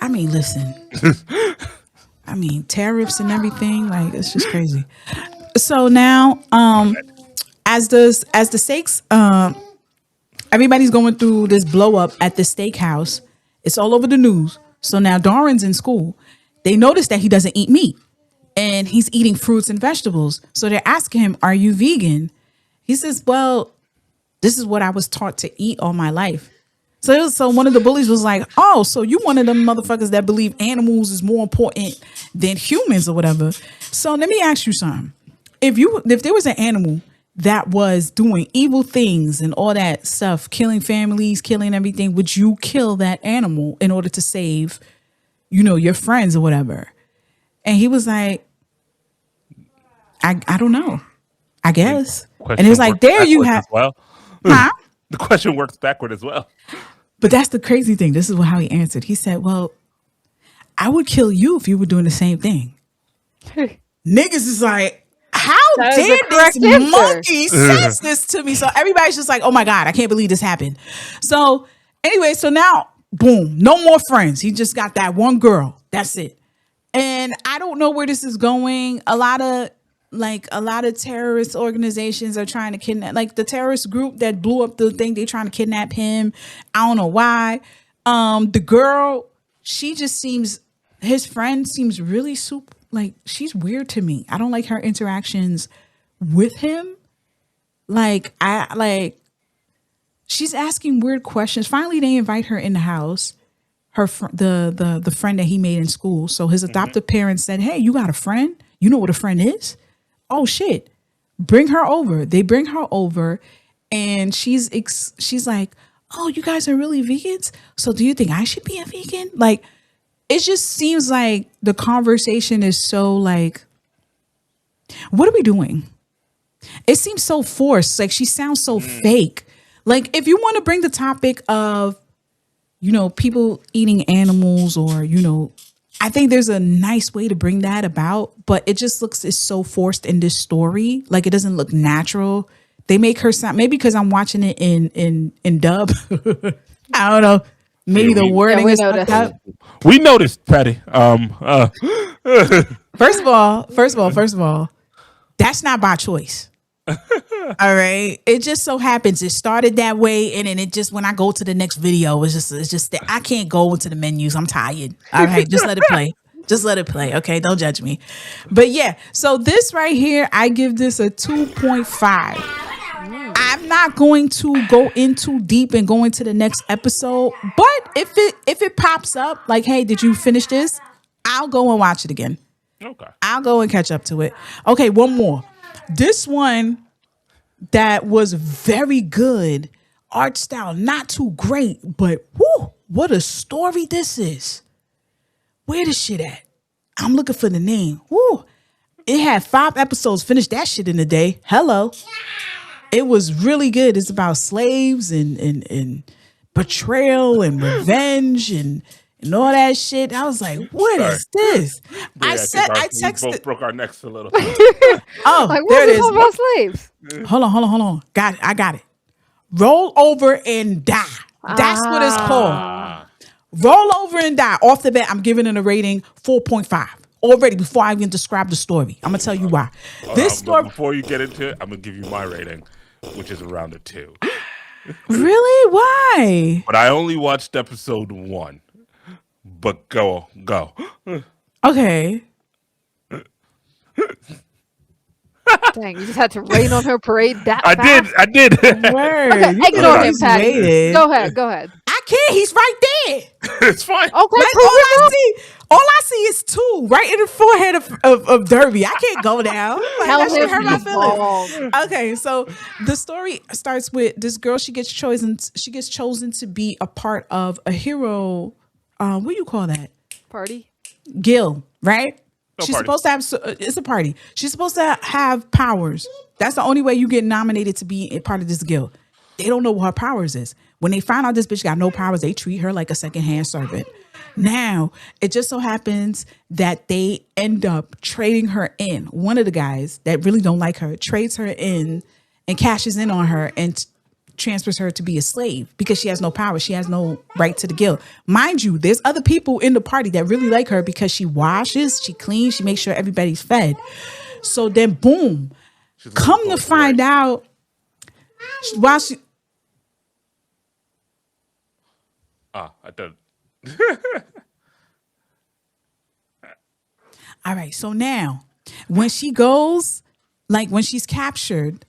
I mean, listen. I mean, tariffs and everything, like, it's just crazy. So now, as the stakes, everybody's going through this blow up at the steakhouse. It's all over the news. So now Darwin's in school. They notice that he doesn't eat meat, and he's eating fruits and vegetables. So they're asking him, "Are you vegan?" He says, "Well, this is what I was taught to eat all my life." So one of the bullies was like, "Oh, so you one of them motherfuckers that believe animals is more important than humans or whatever." So let me ask you something. If there was an animal that was doing evil things and all that stuff, killing families, killing everything, would you kill that animal in order to save, your friends or whatever? And he was like, I don't know. I guess. And he was like, there you have. Well. Huh? The question works backward as well. But that's the crazy thing. This is how he answered. He said, well, I would kill you if you were doing the same thing. Niggas is like, how dare this monkey says this to me? So everybody's just like, oh my God, I can't believe this happened. So anyway, so now, boom, no more friends. He just got that one girl. That's it. And I don't know where this is going. A lot of terrorist organizations are trying to kidnap, like the terrorist group that blew up the thing, they trying to kidnap him. I don't know why. The girl, his friend seems really she's weird to me. I don't like her interactions with him. She's asking weird questions. Finally, they invite her in the house. The friend that he made in school. So his adoptive parents said, "Hey, you got a friend? You know what a friend is? Oh shit, bring her over." They bring her over, and she's like, "Oh, you guys are really vegans? So do you think I should be a vegan?" Like, it just seems like the conversation is so like, what are we doing? It seems so forced. Like, she sounds so fake. Like, if you want to bring the topic of, people eating animals, or, I think there's a nice way to bring that about, but it just it's so forced in this story. Like, it doesn't look natural. They make her sound, maybe because I'm watching it in dub. I don't know. Maybe the wording is fucked up. We noticed, Patty. First of all, that's not by choice. All right. It just so happens it started that way, and then it just, when I go to the next video, it's just that I can't go into the menus. I'm tired. All right, just let it play. Just let it play. Okay, don't judge me. But yeah, so this right here, I give this a 2.5. I've I'm not going to go in too deep and go into the next episode. But if it pops up, like, hey, did you finish this? I'll go and watch it again. Okay. I'll go and catch up to it. Okay, one more. This one that was very good. Art style, not too great, but whoo, what a story this is. Where the shit at? I'm looking for the name. Whoo. It had 5 episodes. Finished that shit in a day. Hello. It was really good. It's about slaves and betrayal and revenge and all that shit. I was like, what is this? I texted. We both broke our necks a little. Oh, Like, there it what's is. about slaves? Hold on. Got it. I got it. Roll over and die. That's what it's called. Roll over and die. Off the bat, I'm giving it a rating 4.5. Already, before I even describe the story. I'm going to tell you why. This story. Before you get into it, I'm going to give you my rating, which is around a 2. Really? Why? But I only watched episode 1. But go. Okay. Dang, you just had to rain on her parade that I fast? did. Word. Okay, You ignore him, just Patty. waited. Go ahead. I can't. He's right there. It's fine. Okay, Like, prove it wrong. all I see is 2 right in the forehead of Derby. I can't go down. Like, Tell that shit him hurt my he's feelings. wrong. Okay, so the story starts with this girl. She gets chosen to be a part of a hero. What do you call that? Party. Guild, right? She's party. supposed to have. It's a party. She's supposed to have powers. That's the only way you get nominated to be a part of this guild. They don't know what her powers is. When they find out this bitch got no powers, they treat her like a secondhand servant. Now, it just so happens that they end up trading her in. One of the guys that really don't like her trades her in and cashes in on her and transfers her to be a slave because she has no power. She has no right to the guild. Mind you, there's other people in the party that really like her because she washes, she cleans, she makes sure everybody's fed. So then, boom, come to find out, while she... I did. All right, so now when she goes, like when she's captured,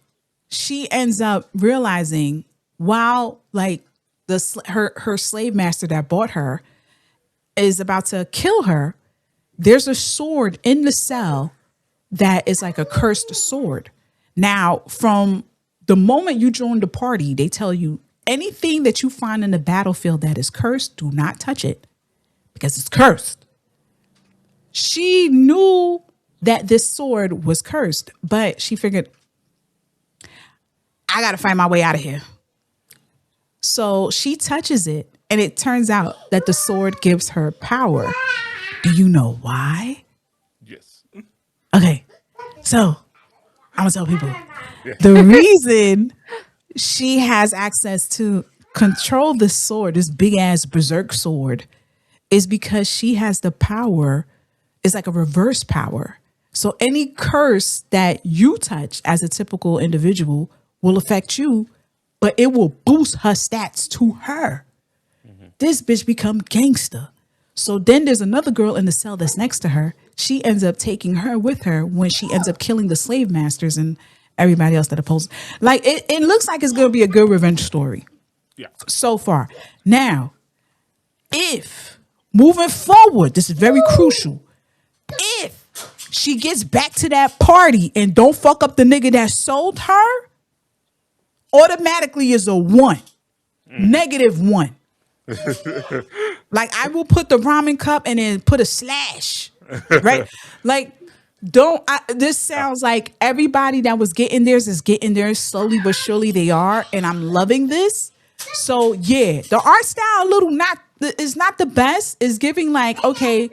she ends up realizing while like her slave master that bought her is about to kill her, there's a sword in the cell that is like a cursed sword. Now, from the moment you join the party, they tell you anything that you find in the battlefield that is cursed, do not touch it because it's cursed. She knew that this sword was cursed, but she figured, I got to find my way out of here. So she touches it, and it turns out that the sword gives her power. Do you know why? Yes. Okay, so I'm going to tell people. The reason she has access to control this sword, this big-ass berserk sword, is because she has the power. It's like a reverse power. So any curse that you touch as a typical individual will affect you, but it will boost her stats to her. Mm-hmm. This bitch become gangster. So then there's another girl in the cell that's next to her. She ends up taking her with her when she ends up killing the slave masters and everybody else that opposed. Like it looks like it's going to be a good revenge story. Yeah. So far. Now, if moving forward, this is very crucial. If she gets back to that party and don't fuck up the nigga that sold her, automatically is a 1. -1. Like I will put the ramen cup and then put a slash. Right? Like this sounds like everybody that was getting theirs is getting theirs slowly but surely they are, and I'm loving this. So yeah, the art style is not the best. It's giving like, okay,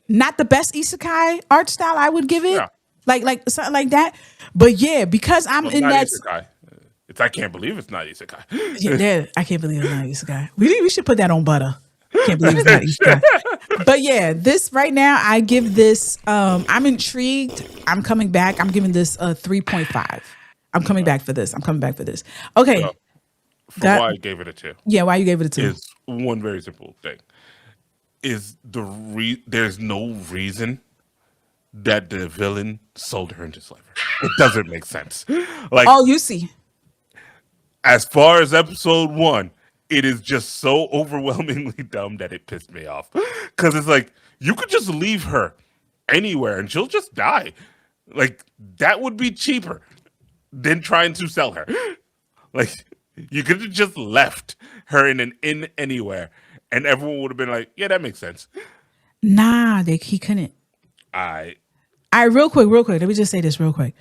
not the best isekai art style I would give it. Yeah. Like something like that. But yeah, because I'm in that isekai. I can't believe it's not isekai. Yeah, I can't believe it's not isekai. We should put that on butter. Can't believe it's not isekai. But yeah, this right now, I give this. I'm intrigued. I'm coming back. I'm giving this a 3.5. I'm coming back for this. Okay. So, why I gave it a 2. Yeah, why you gave it a 2? Is one very simple thing. Is there's no reason that the villain sold her into slavery. It doesn't make sense. Like, oh, you see. as far as episode 1, it is just so overwhelmingly dumb that it pissed me off. Because it's like, you could just leave her anywhere and she'll just die. Like, that would be cheaper than trying to sell her. Like, you could have just left her in an inn anywhere and everyone would have been like, yeah, that makes sense. Nah, he couldn't. I real quick. Let me just say this real quick.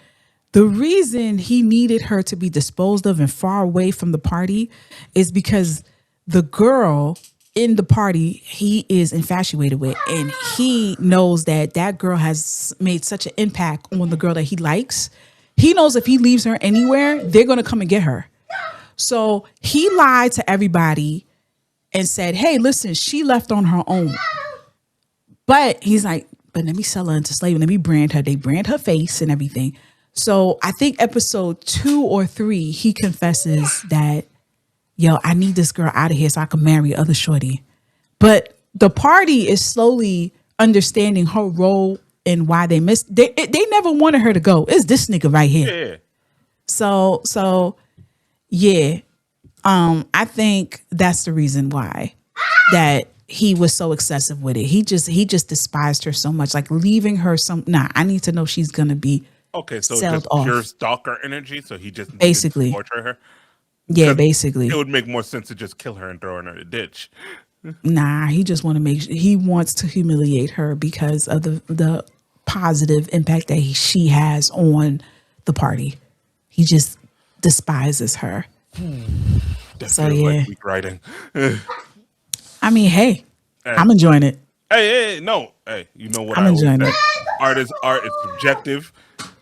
The reason he needed her to be disposed of and far away from the party is because the girl in the party he is infatuated with, and he knows that girl has made such an impact on the girl that he likes. He knows if he leaves her anywhere, they're going to come and get her. So he lied to everybody and said, hey, listen, she left on her own. But he's like, but let me sell her into slavery. Let me brand her. They brand her face and everything. So I think episode 2 or 3, he confesses that, yo, I need this girl out of here so I can marry other shorty. But the party is slowly understanding her role and why they missed. They never wanted her to go. It's this nigga right here. Yeah. So yeah. I think that's the reason why that he was so excessive with it. He just despised her so much. Like leaving her I need to know she's gonna be okay, so just off. Pure stalker energy. So he just basically torture her. Yeah, basically. It would make more sense to just kill her and throw her in a ditch. Nah, he just he wants to humiliate her because of the positive impact that she has on the party. He just despises her. So yeah, like weak writing. I mean, hey, I'm enjoying it. Hey, no. Hey, you know what? I'm enjoying it. Art is subjective.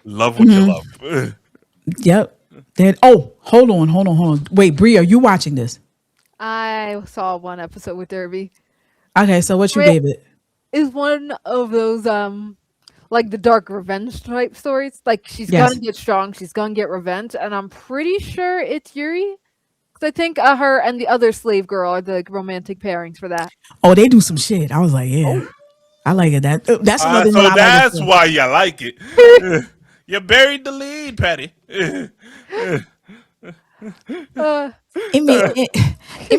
Love what you love. Yep. Hold on. Wait, Bree, are you watching this? I saw one episode with Derby. Okay, so what you gave it? Is one of those like the dark revenge type stories. Like she's gonna get strong, she's gonna get revenge, and I'm pretty sure it's Yuri. I think her and the other slave girl are the romantic pairings for that. Oh, they do some shit. I was like, yeah, I like it. That's another. So that's why you like it. You buried the lead, Patty. It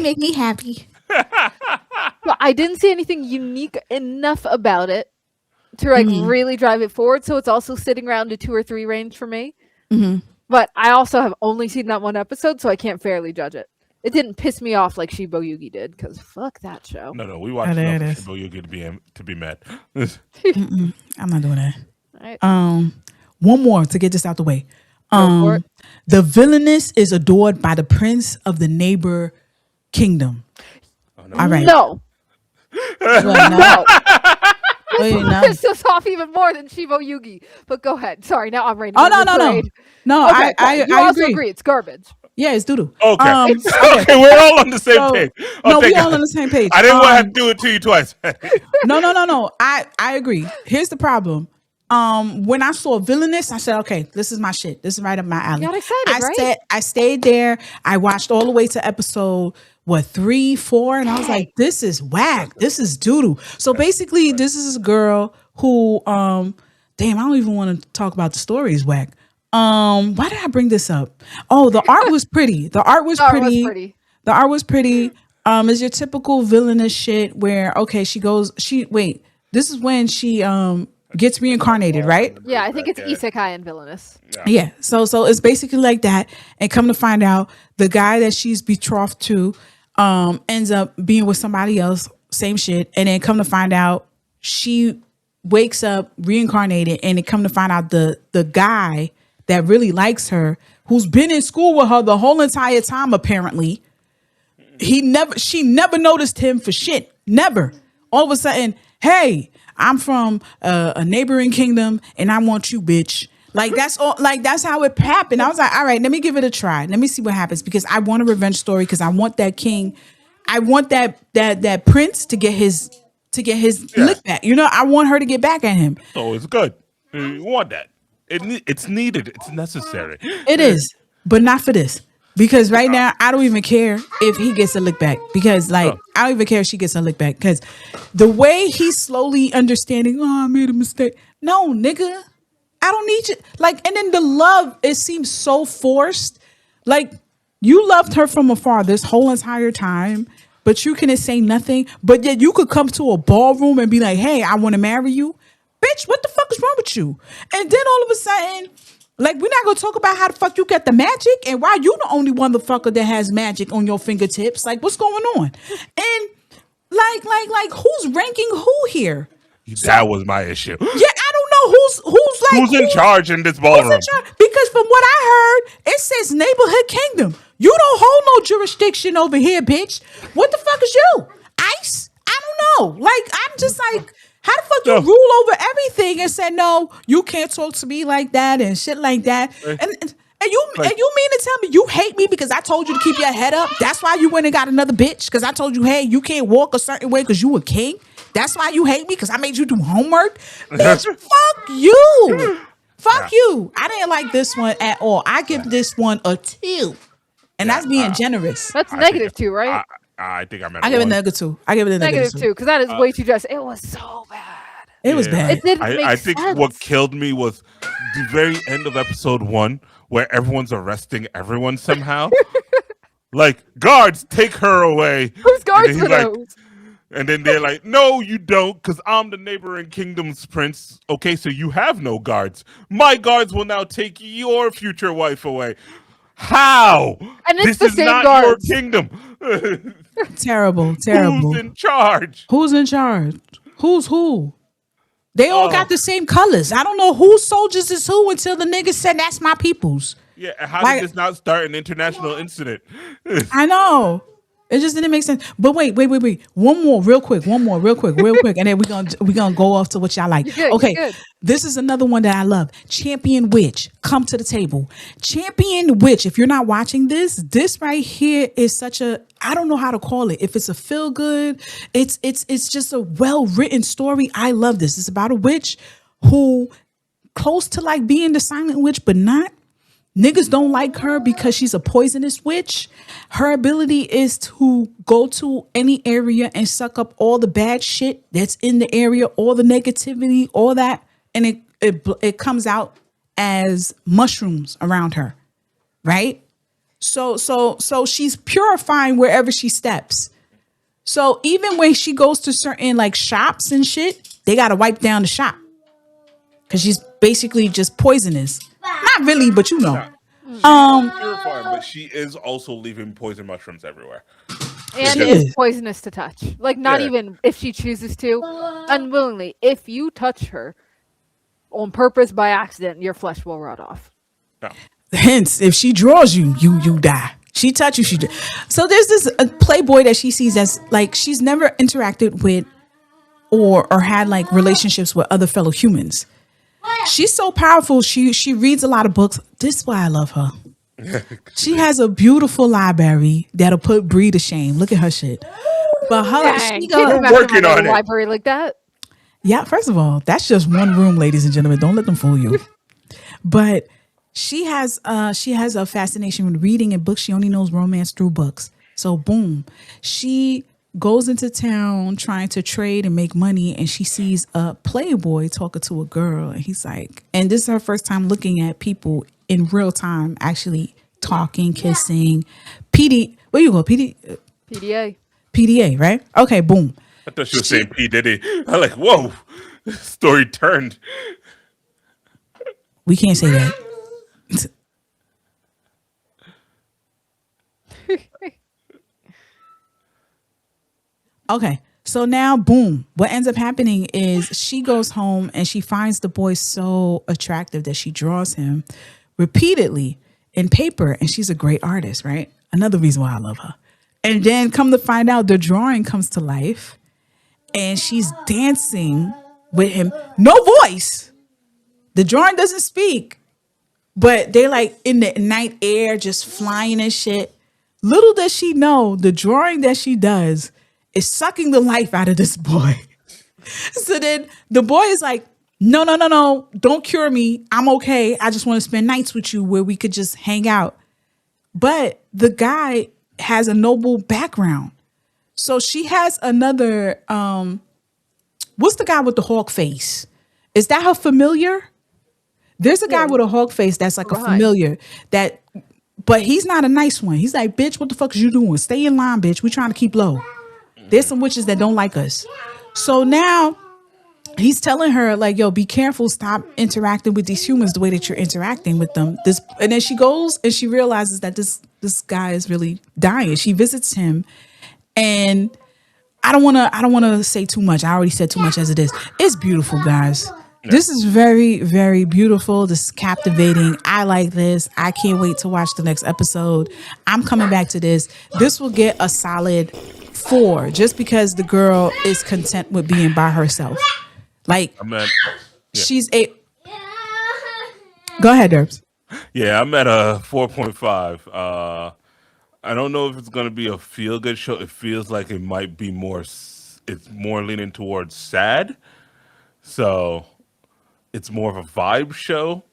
make me happy. Well, I didn't see anything unique enough about it to really drive it forward. So it's also sitting around the 2 or 3 range for me. Mm-hmm. But I also have only seen that one episode, so I can't fairly judge it. It didn't piss me off like Shiboyugi did, because fuck that show. No, we watched enough Shiboyugi to be mad. I'm not doing that. All right. One more to get this out the way. The villainess is adored by the prince of the neighbor kingdom. Oh, no. All right. No. Well, no. Wait, no. This is off even more than Shiboyugi. But go ahead. Sorry, now I'm ready. Oh, no. Okay, I also agree. It's garbage. Yeah, it's doodoo. Okay. Okay, we're all on the same page. No, we're all on the same page. I didn't want to do it to you twice. No. I agree. Here's the problem. When I saw villainess, I said, okay, this is my shit. This is right up my alley. You got excited, right? I stayed there. I watched all the way to episode 3, 4, and I was like, this is whack. This is doodoo. So basically, this is a girl who, damn, I don't even want to talk about the story is whack. Why did I bring this up? Oh, the art was pretty. The art was pretty. It's your typical villainous shit where, okay, this is when she gets reincarnated, right? Yeah, I think it's isekai and villainous. Yeah. So it's basically like that. And come to find out, the guy that she's betrothed to ends up being with somebody else, same shit. And then come to find out, she wakes up reincarnated, and it come to find out the guy that really likes her, who's been in school with her the whole entire time, apparently, she never noticed him for shit. Never. All of a sudden, hey, I'm from a neighboring kingdom and I want you, bitch. Like that's all. Like that's how it happened. I was like, all right, let me give it a try. Let me see what happens, because I want a revenge story, because I want that king, I want that prince to get his lick back. You know, I want her to get back at him. Oh, it's good. You want that? It's needed. It's necessary. It is, but not for this. Because right now, I don't even care if he gets a lick back. Because, I don't even care if she gets a lick back. Because the way he's slowly understanding, I made a mistake. No, nigga, I don't need you. And then the love, it seems so forced. You loved her from afar this whole entire time, but you couldn't say nothing. But yet you could come to a ballroom and be like, hey, I want to marry you. Bitch, what the fuck is wrong with you? And then all of a sudden, like, we're not going to talk about how the fuck you get the magic and why you the only motherfucker that has magic on your fingertips. Like, what's going on? And like, who's ranking who here? That was my issue. Yeah, I don't know who's in charge in this ballroom. Because from what I heard, it says neighborhood kingdom. You don't hold no jurisdiction over here, bitch. What the fuck is you? ICE? I don't know. Like, I'm just like, how the fuck you rule over everything and say, no, you can't talk to me like that and shit like that. And you mean to tell me you hate me because I told you to keep your head up? That's why you went and got another bitch? Because I told you, hey, you can't walk a certain way because you a king? That's why you hate me? Because I made you do homework? Bitch, fuck you. Fuck you. I didn't like this one at all. I give this one a 2. And that's being generous. That's -2, right? I think I'm at I give it a -2. I give it a -2 because that is way too just. It was so bad. It was bad. It didn't make I think sense. what killed me was the very end of episode 1 where everyone's arresting everyone somehow. Like, guards, take her away. Who's guards for those? And then they're like, no, you don't, because I'm the neighboring kingdom's prince. Okay, so you have no guards. My guards will now take your future wife away. How? And it's this the is same not guards. your kingdom. Terrible. Who's in charge? Who's in charge? Who's who? They all got the same colors. I don't know whose soldiers is who until the nigga said that's my people's. Yeah, how did this not start an international incident? I know. It just didn't make sense. But wait. One more real quick. And then we're gonna go off to what y'all like. You're good, you're good. This is another one that I love. Champion Witch. Come to the table. Champion Witch. If you're not watching this right here is such a, I don't know how to call it. If it's a feel good, it's just a well-written story. I love this. It's about a witch who close to like being the silent witch, but not. Niggas don't like her because she's a poisonous witch. Her ability is to go to any area and suck up all the bad shit that's in the area, all the negativity, all that, and it comes out as mushrooms around her, right? So she's purifying wherever she steps. So even when she goes to certain like shops and shit, they gotta wipe down the shop because she's basically just poisonous. Not really, but you know. Purifying, but she is also leaving poison mushrooms everywhere. And it's poisonous to touch. Like, not even if she chooses to, unwillingly. If you touch her on purpose by accident, your flesh will rot off. No. Hence, if she draws you, you die. She touch you, she die. So there's this playboy that she sees as like she's never interacted with or had like relationships with other fellow humans. She's so powerful. She reads a lot of books. This is why I love her. She has a beautiful library that'll put Bree to shame. Look at her shit. But she working on it. Library like that. Yeah, first of all, that's just one room, ladies and gentlemen. Don't let them fool you. But she has a fascination with reading and books. She only knows romance through books. So boom, she goes into town trying to trade and make money, and she sees a playboy talking to a girl, and he's like, and this is her first time looking at people in real time, actually talking, kissing. Where you go? PDA, right? Okay, boom. I thought she was saying P. Diddy. I'm like, whoa, story turned. We can't say that. Okay, so now, boom. What ends up happening is she goes home and she finds the boy so attractive that she draws him repeatedly in paper, and she's a great artist, right? Another reason why I love her. And then come to find out, the drawing comes to life, and she's dancing with him. No voice. The drawing doesn't speak, but they're like in the night air, just flying and shit. Little does she know, the drawing that she does is sucking the life out of this boy. So then the boy is like, no, don't cure me. I'm okay. I just want to spend nights with you where we could just hang out. But the guy has a noble background. So she has another, what's the guy with the hawk face? Is that her familiar? There's a guy with a hawk face that's like a familiar that But he's not a nice one. He's like, bitch, what the fuck is you doing? Stay in line, bitch. We trying to keep low. There's some witches that don't like us. So now he's telling her, like, yo, be careful. Stop interacting with these humans the way that you're interacting with them. And then she goes and she realizes that this guy is really dying. She visits him, and I don't want to say too much. I already said too much as it is. It's beautiful, guys. This is very, very beautiful. This is captivating. I like this. I can't wait to watch the next episode. I'm coming back to this. This will get a solid 4 just because the girl is content with being by herself. Like, she's a... Go ahead, Derbs. Yeah, I'm at a 4.5. I don't know if it's going to be a feel-good show. It feels like it might be it's more leaning towards sad. So... it's more of a vibe show,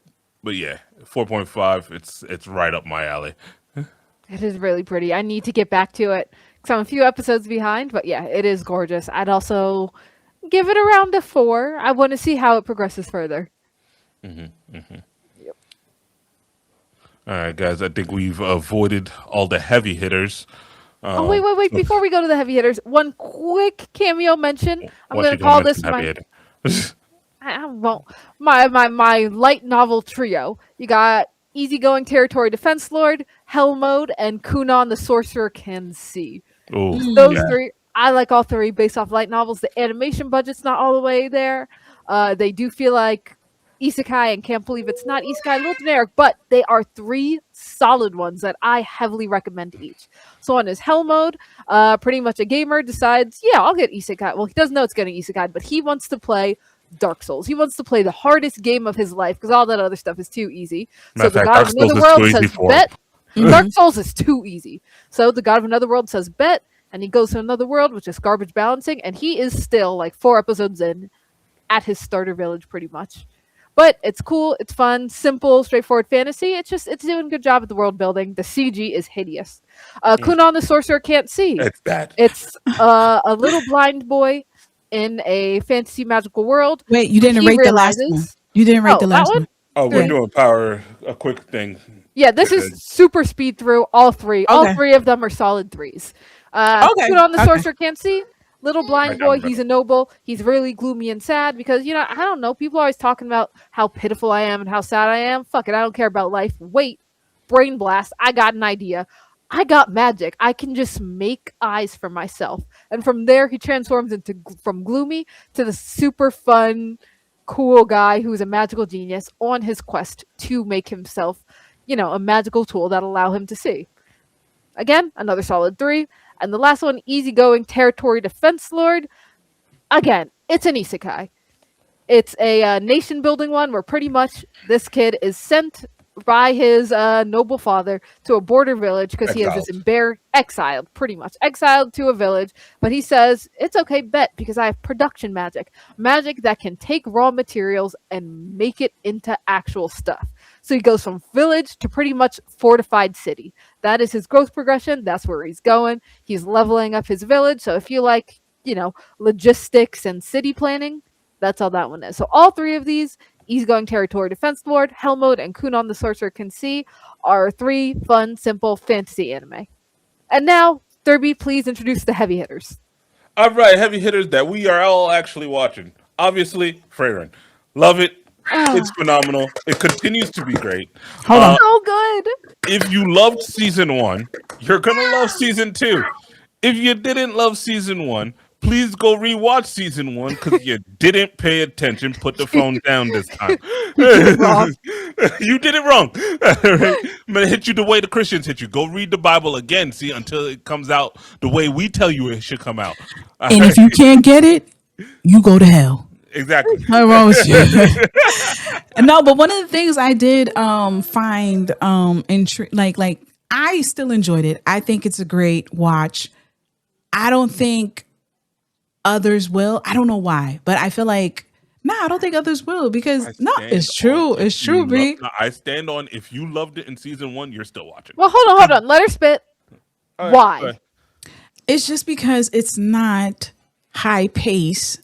but yeah, 4.5. It's right up my alley. It is really pretty. I need to get back to it because I'm a few episodes behind, but yeah, it is gorgeous. I'd also give it around a 4. I want to see how it progresses further. Yep. All right, guys. I think we've avoided all the heavy hitters. Wait! Before we go to the heavy hitters, one quick cameo mention. I'm going to call this my. I won't. My light novel trio. You got easygoing territory defense lord, hell mode, and Kunon the sorcerer can see. Those 3, I like all 3 based off light novels. The animation budget's not all the way there. They do feel like isekai, and can't believe it's not isekai, a little generic, but they are 3 solid ones that I heavily recommend each. So on his hell mode, pretty much a gamer decides, yeah, I'll get isekai. Well, he doesn't know it's getting isekai, but he wants to play Dark Souls. He wants to play the hardest game of his life because all that other stuff is too easy. So the God of Another World says, bet. Dark Souls is too easy. So the God of Another World says, bet. And he goes to Another World, which is garbage balancing. And he is still like 4 episodes in at his starter village pretty much. But it's cool. It's fun. Simple, straightforward fantasy. It's doing a good job at the world building. The CG is hideous. Kunon the Sorcerer can't see. It's bad. It's a little blind boy in a fantasy magical world. Wait, you didn't rate the last one. You didn't rate the last one. Oh, we're doing a quick thing. Yeah, this is super speed through all 3. Okay. All 3 of them are solid 3s. Kunon the Sorcerer can't see. Little blind boy, he's a noble. He's really gloomy and sad because, I don't know. People are always talking about how pitiful I am and how sad I am. Fuck it, I don't care about life. Wait, brain blast. I got an idea. I got magic. I can just make eyes for myself. And from there, he transforms from gloomy to the super fun, cool guy who's a magical genius on his quest to make himself, a magical tool that allow him to see. Again, another solid 3. And the last one, easygoing territory defense lord. Again, it's an isekai. It's a nation-building one where pretty much this kid is sent by his noble father to a border village because he has this exiled to a village, but he says it's okay, bet, because I have production magic that can take raw materials and make it into actual stuff. So he goes from village to pretty much fortified city. That is his growth progression. That's where he's going. He's leveling up his village. So if you like logistics and city planning, that's all that one is. So all 3 of these, easygoing territory defense lord, hell mode, and Kunon the Sorcerer can see, are 3 fun, simple fantasy anime. And now, Thurby, please introduce the heavy hitters. All right, heavy hitters that we are all actually watching. Obviously, Frieren. Love it. It's phenomenal. It continues to be great. Hold on. So good. If you loved season 1, you're going to love season 2. If you didn't love season 1, please go rewatch season 1 because you didn't pay attention. Put the phone down this time. You did it wrong. I'm going to hit you the way the Christians hit you. Go read the Bible again, see, until it comes out the way we tell you it should come out. And if you can't get it, you go to hell. Exactly. Nothing wrong with you. No, but one of the things I did find like I still enjoyed it. I think it's a great watch. I don't think others will. I don't know why, but I feel like I don't think others will because it's true. It's true, Bree. I stand on if you loved it in season 1, you're still watching. Well, hold on. Let her spit. Right, why? It's just because it's not high pace,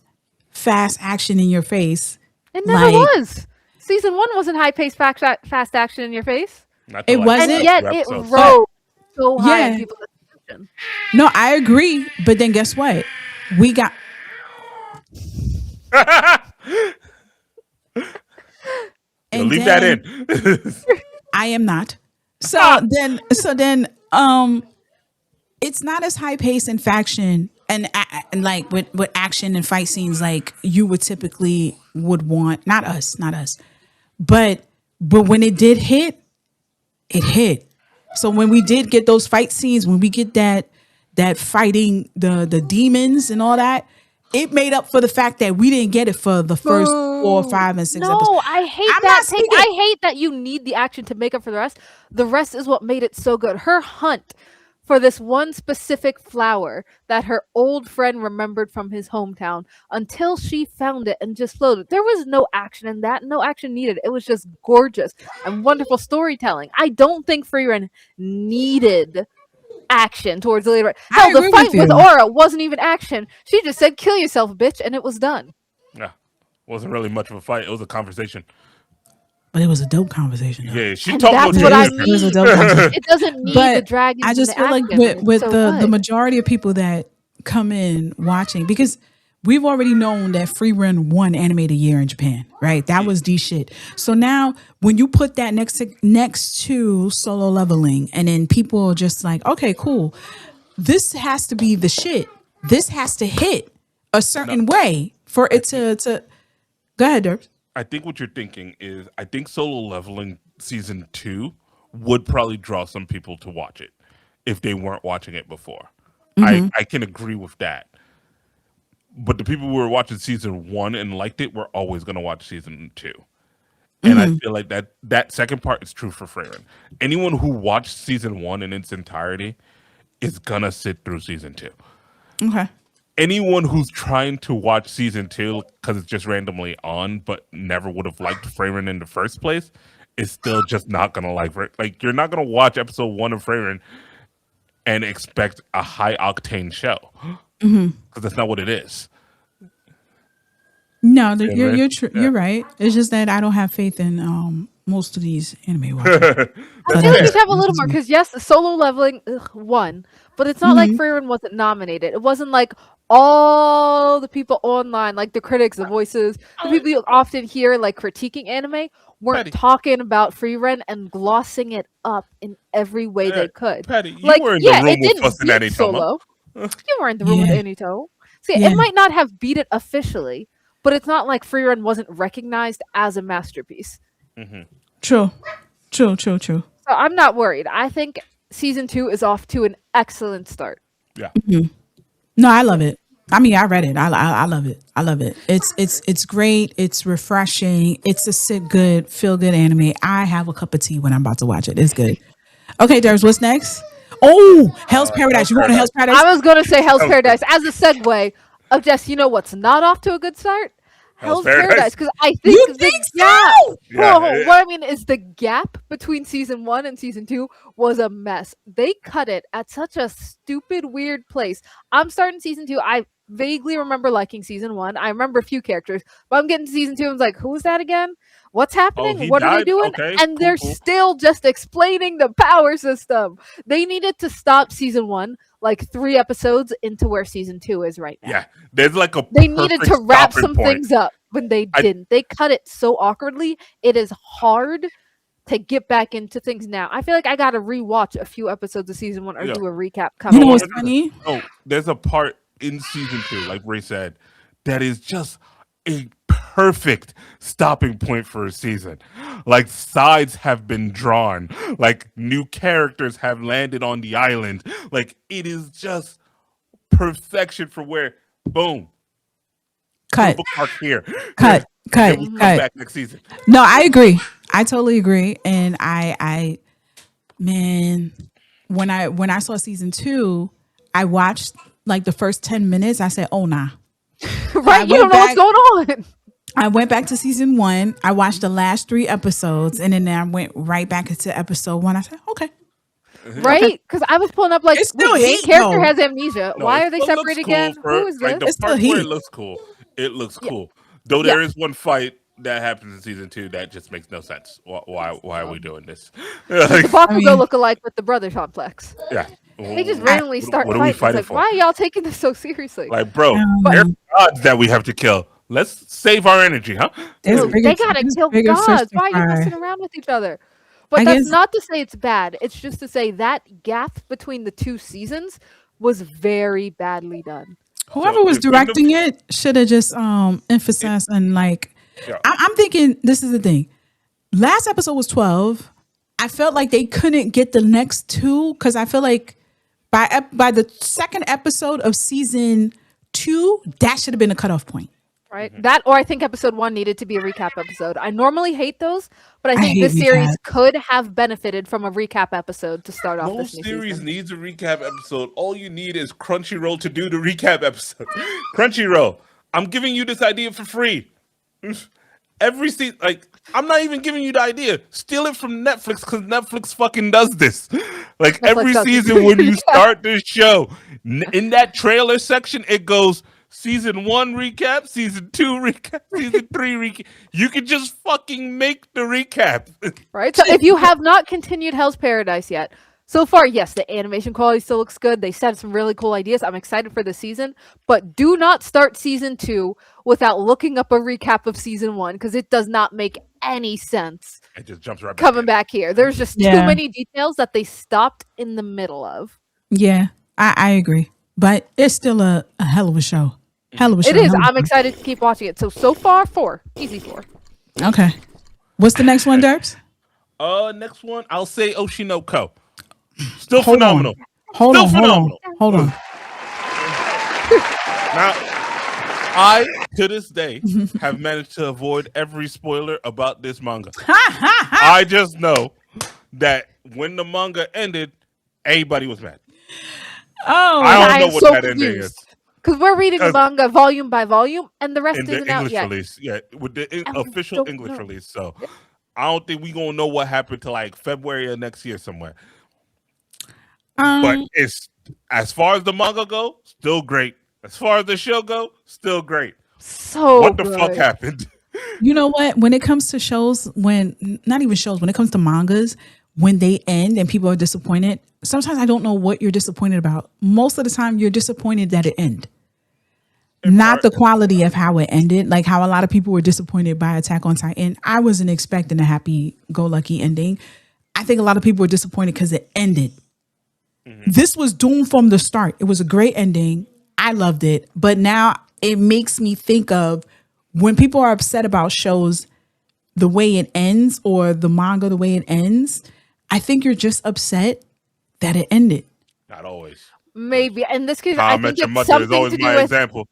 fast action in your face. It never was. Season 1 wasn't high pace, fast action in your face. It wasn't. And yet it rose so high in people's attention. No, I agree. But then guess what? We got. And leave that in. I am not. So then, it's not as high paced in faction and like with action and fight scenes like you would typically would want. Not us. But when it did hit, it hit. So when we did get those fight scenes, when we get that fighting the demons and all that, it made up for the fact that we didn't get it for the first 4, 5, and 6 episodes. No, I hate that. I hate that you need the action to make up for the rest. The rest is what made it so good. Her hunt for this one specific flower that her old friend remembered from his hometown until she found it and just floated. There was no action in that. No action needed. It was just gorgeous and wonderful storytelling. I don't think frieren needed action towards the later. Hell, the fight with Aura wasn't even action. She just said, "Kill yourself, bitch," and it was done. Yeah, wasn't really much of a fight. It was a conversation. But it was a dope conversation. Though. Yeah, she talked. That's what I mean. It was a dope conversation. It doesn't need the dragons. I just feel like with the majority of people that come in watching, because we've already known that frieren won Anime of the Year in Japan, right? That was the shit. So now when you put that next to Solo Leveling, and then people are just like, okay, cool. This has to be the shit. This has to hit a certain way for it to. Go ahead, Derbs. I think what you're thinking is, I think Solo Leveling season 2 would probably draw some people to watch it if they weren't watching it before. Mm-hmm. I can agree with that. But the people who were watching season 1 and liked it were always going to watch season 2. And I feel like that second part is true for frieren. Anyone who watched season 1 in its entirety is going to sit through season 2. Okay. Anyone who's trying to watch season 2 because it's just randomly on, but never would have liked frieren in the first place, is still just not going to like, you're not going to watch episode 1 of frieren and expect a high octane show. Because that's not what it is. No, you're true. Yeah. You're right. It's just that I don't have faith in most of these anime watchers. I feel like you should have a little more, because yes, Solo Leveling won, but it's not like frieren wasn't nominated. It wasn't like all the people online, like the critics, the voices, the people you often hear like critiquing anime, weren't talking about frieren and glossing it up in every way they could. Patty, you were in the room with fussing at Solo. You were in the room with Anito. See, it might not have beat it officially, but it's not like frieren wasn't recognized as a masterpiece. True. So I'm not worried. I think season 2 is off to an excellent start. Yeah. No, I love it. I mean, I read it. I love it. I love it. It's great. It's refreshing. It's a good, feel good anime. I have a cup of tea when I'm about to watch it. It's good. Okay, Durs, what's next? Oh, Hell's Paradise. You want to Hell's Paradise? I was going to say Hell's Paradise as a segue of just, you know what's not off to a good start? Hell's Paradise. Because I think you think so? What I mean is the gap between season 1 and season 2 was a mess. They cut it at such a stupid, weird place. I'm starting season 2. I vaguely remember liking season 1. I remember a few characters, but I'm getting to season 2. I was like, who is that again? What's happening? What are they doing? Okay, and they're still just explaining the power system. They needed to stop season 1 like 3 episodes into where season 2 is right now. Yeah, there's like they needed to wrap some things up when they didn't. They cut it so awkwardly. It is hard to get back into things now. I feel like I got to rewatch a few episodes of season 1 or do a recap. You know what's funny? Oh, there's a part in season 2, like Ray said, that is just a perfect stopping point for a season. Like, sides have been drawn, like new characters have landed on the island. Like, it is just perfection for where, boom, cut here, cut come back next season. No, I agree. I totally agree. And I man, when I saw season 2, I watched like the first 10 minutes. I said, oh nah. Right, you don't know what's going on. I went back to season 1. I watched the last 3 episodes, and then I went right back into episode 1. I said, okay. Right? Because I was pulling up like, the main character has amnesia. No, why are they separated again? Who is this? Like, the part where it looks cool. It looks cool. Though there is one fight that happens in season 2 that just makes no sense. Why are we doing this? The Bakugo look-alike with the brother complex. Yeah. They just randomly start what are we fighting. fighting It's for? like, why are y'all taking this so seriously? Like, bro, there's gods that we have to kill. Let's save our energy, huh? They gotta kill gods. Why are you messing around with each other? But that's not to say it's bad. It's just to say that gap between the 2 seasons was very badly done. Whoever was directing it should have just emphasized on like. Yeah. I'm thinking this is the thing. Last episode was 12. I felt like they couldn't get the next 2 because I feel like by the second episode of season 2, that should have been a cutoff point. Right? Mm-hmm. That, or I think episode 1 needed to be a recap episode. I normally hate those, but I think this series could have benefited from a recap episode to start off this new season. No series needs a recap episode. All you need is Crunchyroll to do the recap episode. Crunchyroll, I'm giving you this idea for free. Every season, like, I'm not even giving you the idea. Steal it from Netflix because Netflix fucking does this. Like, every season when you start this show, in that trailer section, it goes season 1 recap, season 2 recap, season 3 recap. You can just fucking make the recap. Right? So if you have not continued Hell's Paradise yet, so far, yes, the animation quality still looks good. They said some really cool ideas. I'm excited for the season, but do not start season 2 without looking up a recap of season 1 because it does not make any sense. It just jumps right coming back here. There's just too many details that they stopped in the middle of. Yeah, I agree, but it's still a hell of a show. Hell of a show. It is. I'm excited to keep watching it. So far, 4. Easy 4. Okay. What's the next one, Derbs? Next one, I'll say Oshi no Ko. Still phenomenal. Hold on. Now, I, to this day, have managed to avoid every spoiler about this manga. I just know that when the manga ended, everybody was mad. Oh, I don't know what that ending is. Because we're reading the manga volume by volume, and the rest isn't out yet. Release, yeah, with the official English release. So I don't think we're going to know what happened till like February of next year somewhere. But it's, as far as the manga go, still great. As far as the show go, still great. So what the fuck happened? You know what? When it comes to shows, when it comes to mangas, when they end and people are disappointed, sometimes I don't know what you're disappointed about. Most of the time, you're disappointed that it ended. Not the quality of how it ended, like how a lot of people were disappointed by Attack on Titan. I wasn't expecting a happy-go-lucky ending. I think a lot of people were disappointed because it ended. Mm-hmm. This was doomed from the start. It was a great ending. I loved it. But now it makes me think of when people are upset about shows the way it ends or the manga the way it ends, I think you're just upset that it ended. Not always. Maybe in this case, I think it's something to do with example.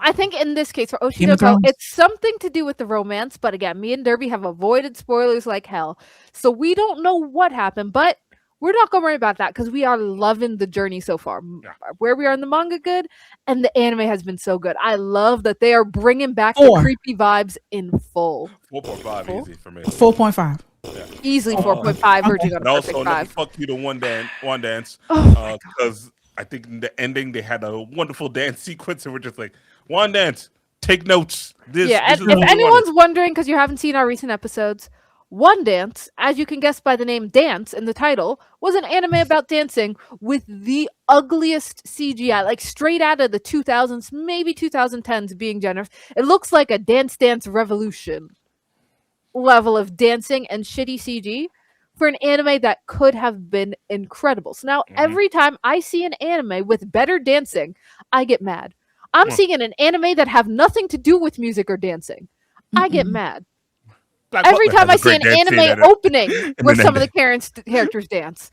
I think in this case for Oshi no Ko, it's something to do with the romance. But again, me and Derby have avoided spoilers like hell, so we don't know what happened. But we're not going to worry about that because we are loving the journey so far. Yeah. Where we are in the manga, good, and the anime has been so good. I love that they are bringing back the creepy vibes in full. 4.5 easy for me. 4.5. Yeah. Easily 4.5. Virgin got a perfect 5. Fuck you to one dance. Because I think in the ending they had a wonderful dance sequence and we're just like, one dance, take notes. This if anyone's wondering, because you haven't seen our recent episodes, One Dance, as you can guess by the name Dance in the title, was an anime about dancing with the ugliest CGI, like straight out of the 2000s, maybe 2010s being generous. It looks like a Dance Dance Revolution level of dancing and shitty CG for an anime that could have been incredible. So now every time I see an anime with better dancing, I get mad. I'm seeing an anime that have nothing to do with music or dancing. I get mad. Every time I see an anime opening where some of the characters dance,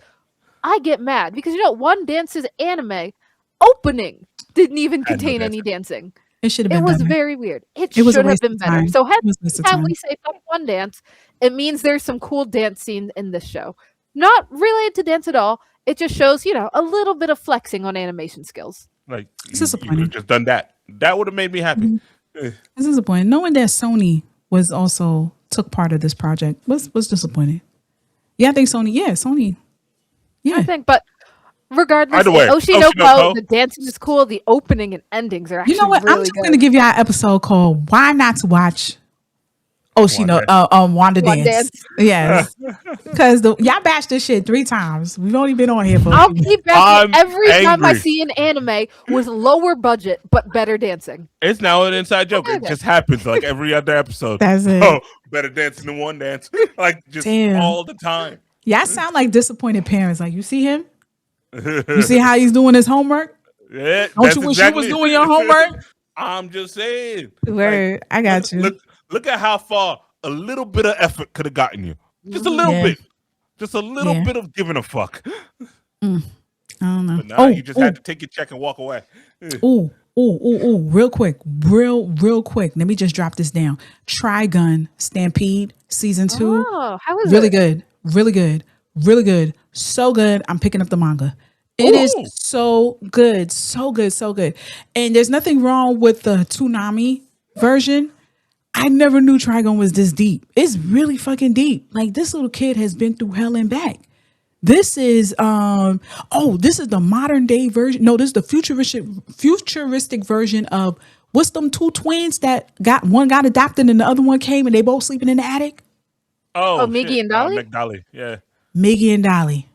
I get mad because One Dance's anime opening didn't even contain any dancing. It should have been. It was better. very weird. It should have been better. So every time we say One Dance, it means there's some cool dance scene in this show. Not related to dance at all. It just shows, a little bit of flexing on animation skills. Like you would have just done that. That would have made me happy. It's disappointing. Knowing that Sony was also took part of this project was disappointing. Yeah, I think Sony. Yeah, I think, but regardless, either way, Oshi no Ko, the dancing is cool. The opening and endings are actually I'm just going to give you an episode called "Why Not to Watch Oh, she know. Wanda One dance. dance. Yes, because y'all bashed this shit 3 times. We've only been on here for. I'll keep bashing every time I angry. see an anime with lower budget but better dancing. It's now an inside joke. It just happens like every other episode. That's it. Oh, better dancing than one dance. Like just all the time. Y'all sound like disappointed parents. Like, you see him? You see how he's doing his homework? Yeah, Don't you wish you was doing your homework? I'm just saying. Word, like, I got you. Look at how far a little bit of effort could have gotten you. Just a little bit. Just a little bit of giving a fuck. I don't know. But now you just had to take your check and walk away. Ooh. Real quick. Let me just drop this down. Trigun Stampede season 2. Oh, how is really it? good. Really good. So good. I'm picking up the manga. It is so good. And there's nothing wrong with the Toonami version. I never knew Trigun was this deep. It's really fucking deep. Like, this little kid has been through hell and back. This is this is the modern day version. No, this is the futuristic version of what's them 2 twins that one got adopted and the other one came and they both sleeping in the attic? Oh, Miggy and Dolly? McDolly, yeah. Miggy and Dolly.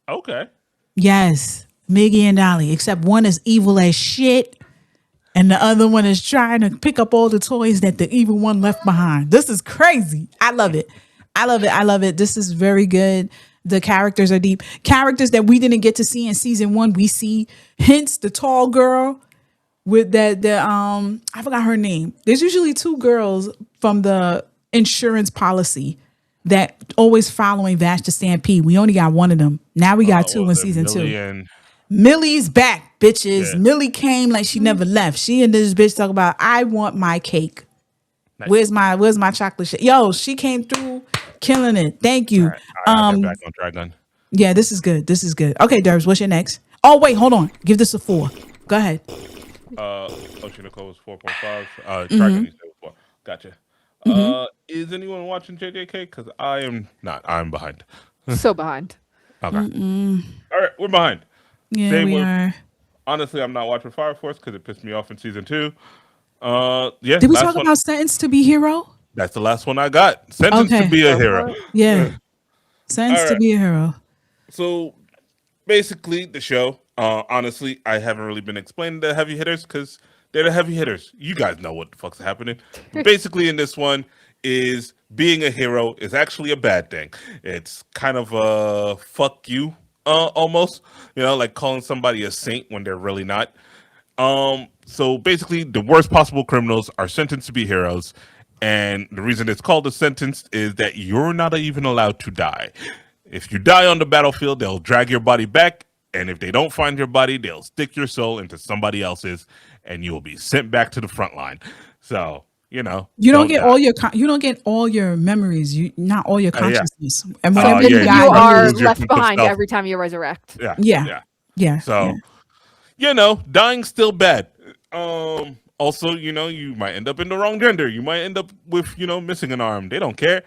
Okay. Yes, Miggy and Dolly, except one is evil as shit and the other one is trying to pick up all the toys that the evil one left behind. This is crazy. I love it. This is very good. The characters are deep. Characters that we didn't get to see in season 1, we see. Hence the tall girl with I forgot her name. There's usually 2 girls from the insurance policy that always following Vash the Stampede. We only got one of them. Now we got 2 in season 2. Millie's back, bitches. Yeah. Millie came like she never left. She and this bitch talk about, I want my cake. Nice. Where's my chocolate shit? Yo, she came through killing it. Thank you. All right, back on Trigun. Yeah, this is good. Okay, Derbs, what's your next? Oh, wait, hold on. Give this a 4. Go ahead. Oshinoko was 4.5. Trigun, you said 4. Gotcha. Is anyone watching JJK? Because I am not. I'm behind. So behind. Okay. All right, we're behind. Yeah, we are. Honestly, I'm not watching Fire Force because it pissed me off in season 2. Did we talk about Sentenced to be Hero? That's the last one I got. Sentenced to be a hero. Yeah. Sentenced to be a hero. So basically the show, honestly, I haven't really been explaining the heavy hitters because they're the heavy hitters. You guys know what the fuck's happening. But basically in this one is being a hero is actually a bad thing. It's kind of a fuck you almost, like calling somebody a saint when they're really not. So basically the worst possible criminals are sentenced to be heroes. And the reason it's called a sentence is that you're not even allowed to die. If you die on the battlefield, they'll drag your body back. And if they don't find your body, they'll stick your soul into somebody else's and you will be sent back to the front line. So, you don't get all your memories, not all your consciousness. And whenever you are left behind every time you resurrect. Yeah. So, dying's still bad. Also, you might end up in the wrong gender. You might end up with, missing an arm. They don't care.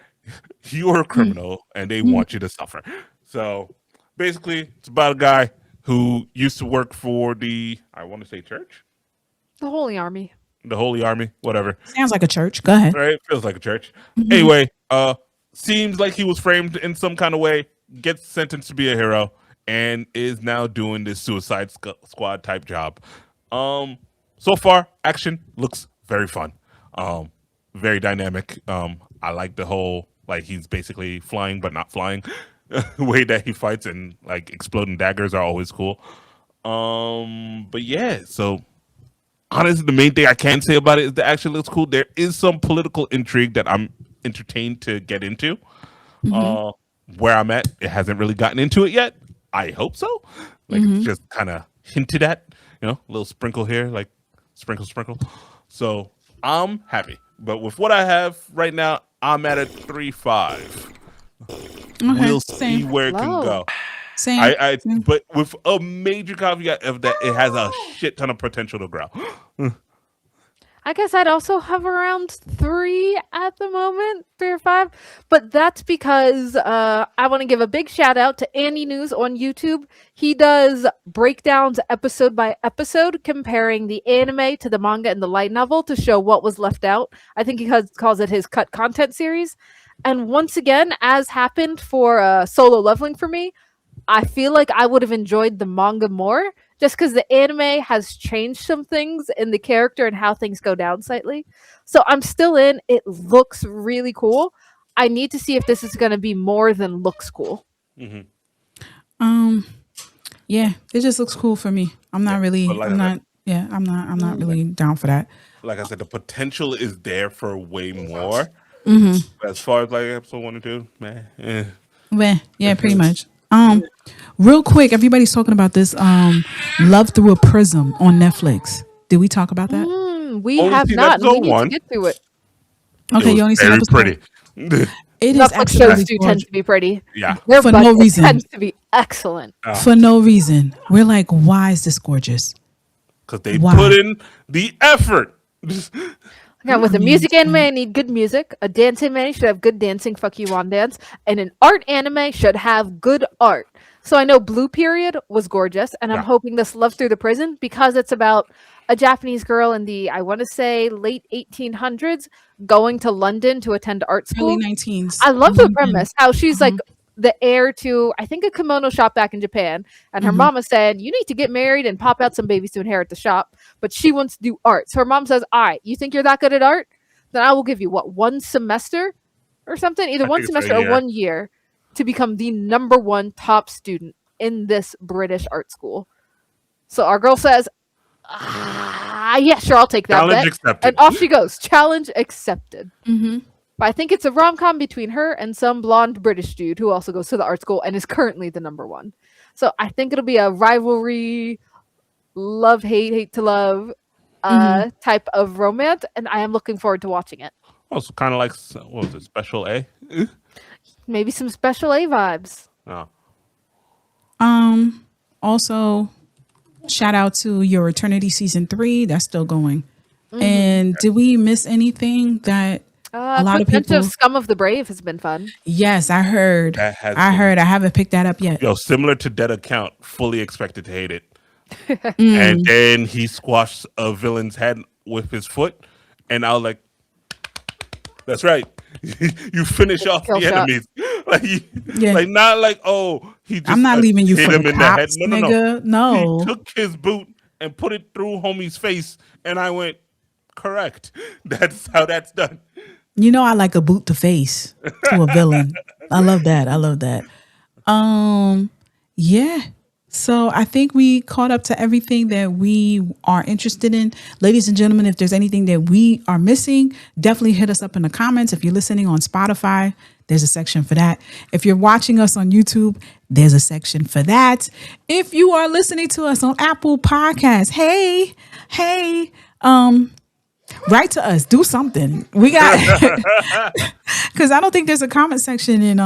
You're a criminal and they want you to suffer. So basically, it's about a guy who used to work for I want to say church? The Holy Army. The Holy Army, whatever. Sounds like a church. Go ahead. Right? Feels like a church. Anyway, seems like he was framed in some kind of way, gets sentenced to be a hero, and is now doing this Suicide Squad type job. So far, action looks very fun. Very dynamic. I like the whole, he's basically flying but not flying way that he fights, and exploding daggers are always cool. But yeah, so honestly, the main thing I can say about it is the action looks cool. There is some political intrigue that I'm entertained to get into. Where I'm at, it hasn't really gotten into it yet. I hope so. It's just kind of hinted at, a little sprinkle here, sprinkle. So I'm happy. But with what I have right now, I'm at a 3.5. Okay, we'll see where it can go. Same. But with a major caveat of that, it has a shit ton of potential to grow. I guess I'd also have around 3 at the moment, 3 or 5. But that's because I want to give a big shout out to Andy News on YouTube. He does breakdowns episode by episode, comparing the anime to the manga and the light novel to show what was left out. I think he calls it his cut content series. And once again, as happened for solo leveling for me, I feel like I would have enjoyed the manga more just because the anime has changed some things in the character and how things go down slightly. So I'm still in. It looks really cool. I need to see if this is going to be more than looks cool. Yeah, it just looks cool for me. I'm not really, I'm not really down for that. Like I said, the potential is there for way more. As far as like episode 1 and 2, man. Yeah, pretty much. Real quick, everybody's talking about this Love Through a Prism on Netflix. Did we talk about that? We have not. We need to get through it. Okay, you only seen episode pretty. It is Netflix shows do tend to be pretty. Yeah. Their For no reason. tends to be excellent. For no reason. We're like, why is this gorgeous? Because they put in the effort. Yeah, with a music anime, I need good music. A dance anime should have good dancing. Fuck you on dance. And an art anime should have good art. So I know Blue Period was gorgeous, and I'm hoping this Love Through the Prison, because it's about a Japanese girl in the, I want to say, late 1800s going to London to attend art school. Early 19s. I love the premise, how she's like the heir to, I think, a kimono shop back in Japan, and her mama said, you need to get married and pop out some babies to inherit the shop, but she wants to do art. So her mom says, all right, you think you're that good at art? Then I will give you, 1 semester or something? Either 1 semester or 1 year to become the #1 top student in this British art school. So our girl says, yeah, sure, I'll take that Challenge bet. accepted. And off she goes. Challenge accepted. But I think it's a rom-com between her and some blonde British dude who also goes to the art school and is currently the #1. So I think it'll be a rivalry, love, hate to love type of romance, and I am looking forward to watching it. Also, kind of like, what was it, Special A? Maybe some Special A vibes. Oh. Also, shout out to Your Eternity Season 3. That's still going. And did we miss anything that a lot of people... Scum of the Brave has been fun. Yes, I heard. I haven't picked that up yet. Yo, similar to DEADACCOUNT, fully expected to hate it. And then he squashed a villain's head with his foot, and I was like, that's right. You finish off the enemies. Like not like, oh, he just I'm not leaving you for him the in cops, the head. nigga. No. He took his boot and put it through homie's face, and I went, correct. That's how that's done. You know, I like a boot to face to a villain. I love that. Yeah. So I think we caught up to everything that we are interested in. Ladies and gentlemen, if there's anything that we are missing, definitely hit us up in the comments. If you're listening on Spotify, there's a section for that. If you're watching us on YouTube, there's a section for that. If you are listening to us on Apple Podcasts, hey, write to us, do something. We got, because I don't think there's a comment section in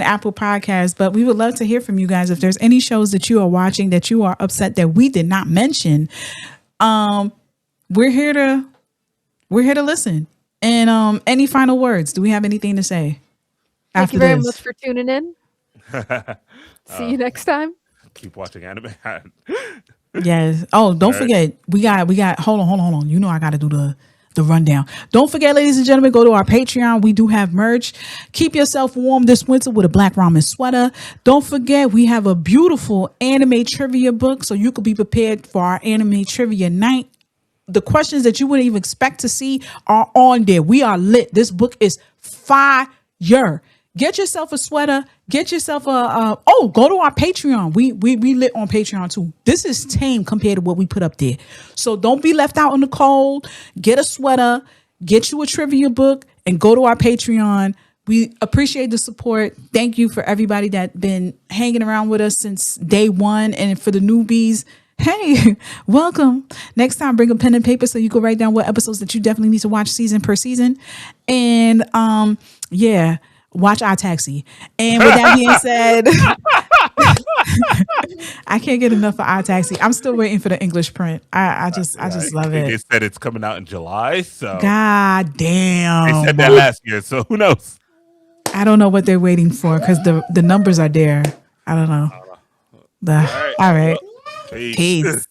Apple Podcasts, but we would love to hear from you guys. If there's any shows that you are watching that you are upset that we did not mention, we're here to listen. And any final words? Do we have anything to say? Thank you very much for tuning in. See you next time. Keep watching anime. Yes. Oh, don't forget, we got hold on. You know I gotta do the rundown. Don't forget, ladies and gentlemen, go to our Patreon. We do have merch. Keep yourself warm this winter with a black ramen sweater. Don't forget, we have a beautiful anime trivia book, so you could be prepared for our anime trivia night. The questions that you wouldn't even expect to see are on there. We are lit. This book is fire. Get yourself a sweater. Get yourself go to our Patreon. We lit on Patreon too. This is tame compared to what we put up there. So don't be left out in the cold. Get a sweater, get you a trivia book, and go to our Patreon. We appreciate the support. Thank you for everybody that's been hanging around with us since day one. And for the newbies, hey, welcome. Next time, bring a pen and paper so you can write down what episodes that you definitely need to watch season per season. And watch our taxi. And with that being said, I can't get enough of iTaxi. I'm still waiting for the English print. I just love it. They said it's coming out in July, so God damn. They said that last year, so who knows? I don't know what they're waiting for because the numbers are there. I don't know. All right. Peace.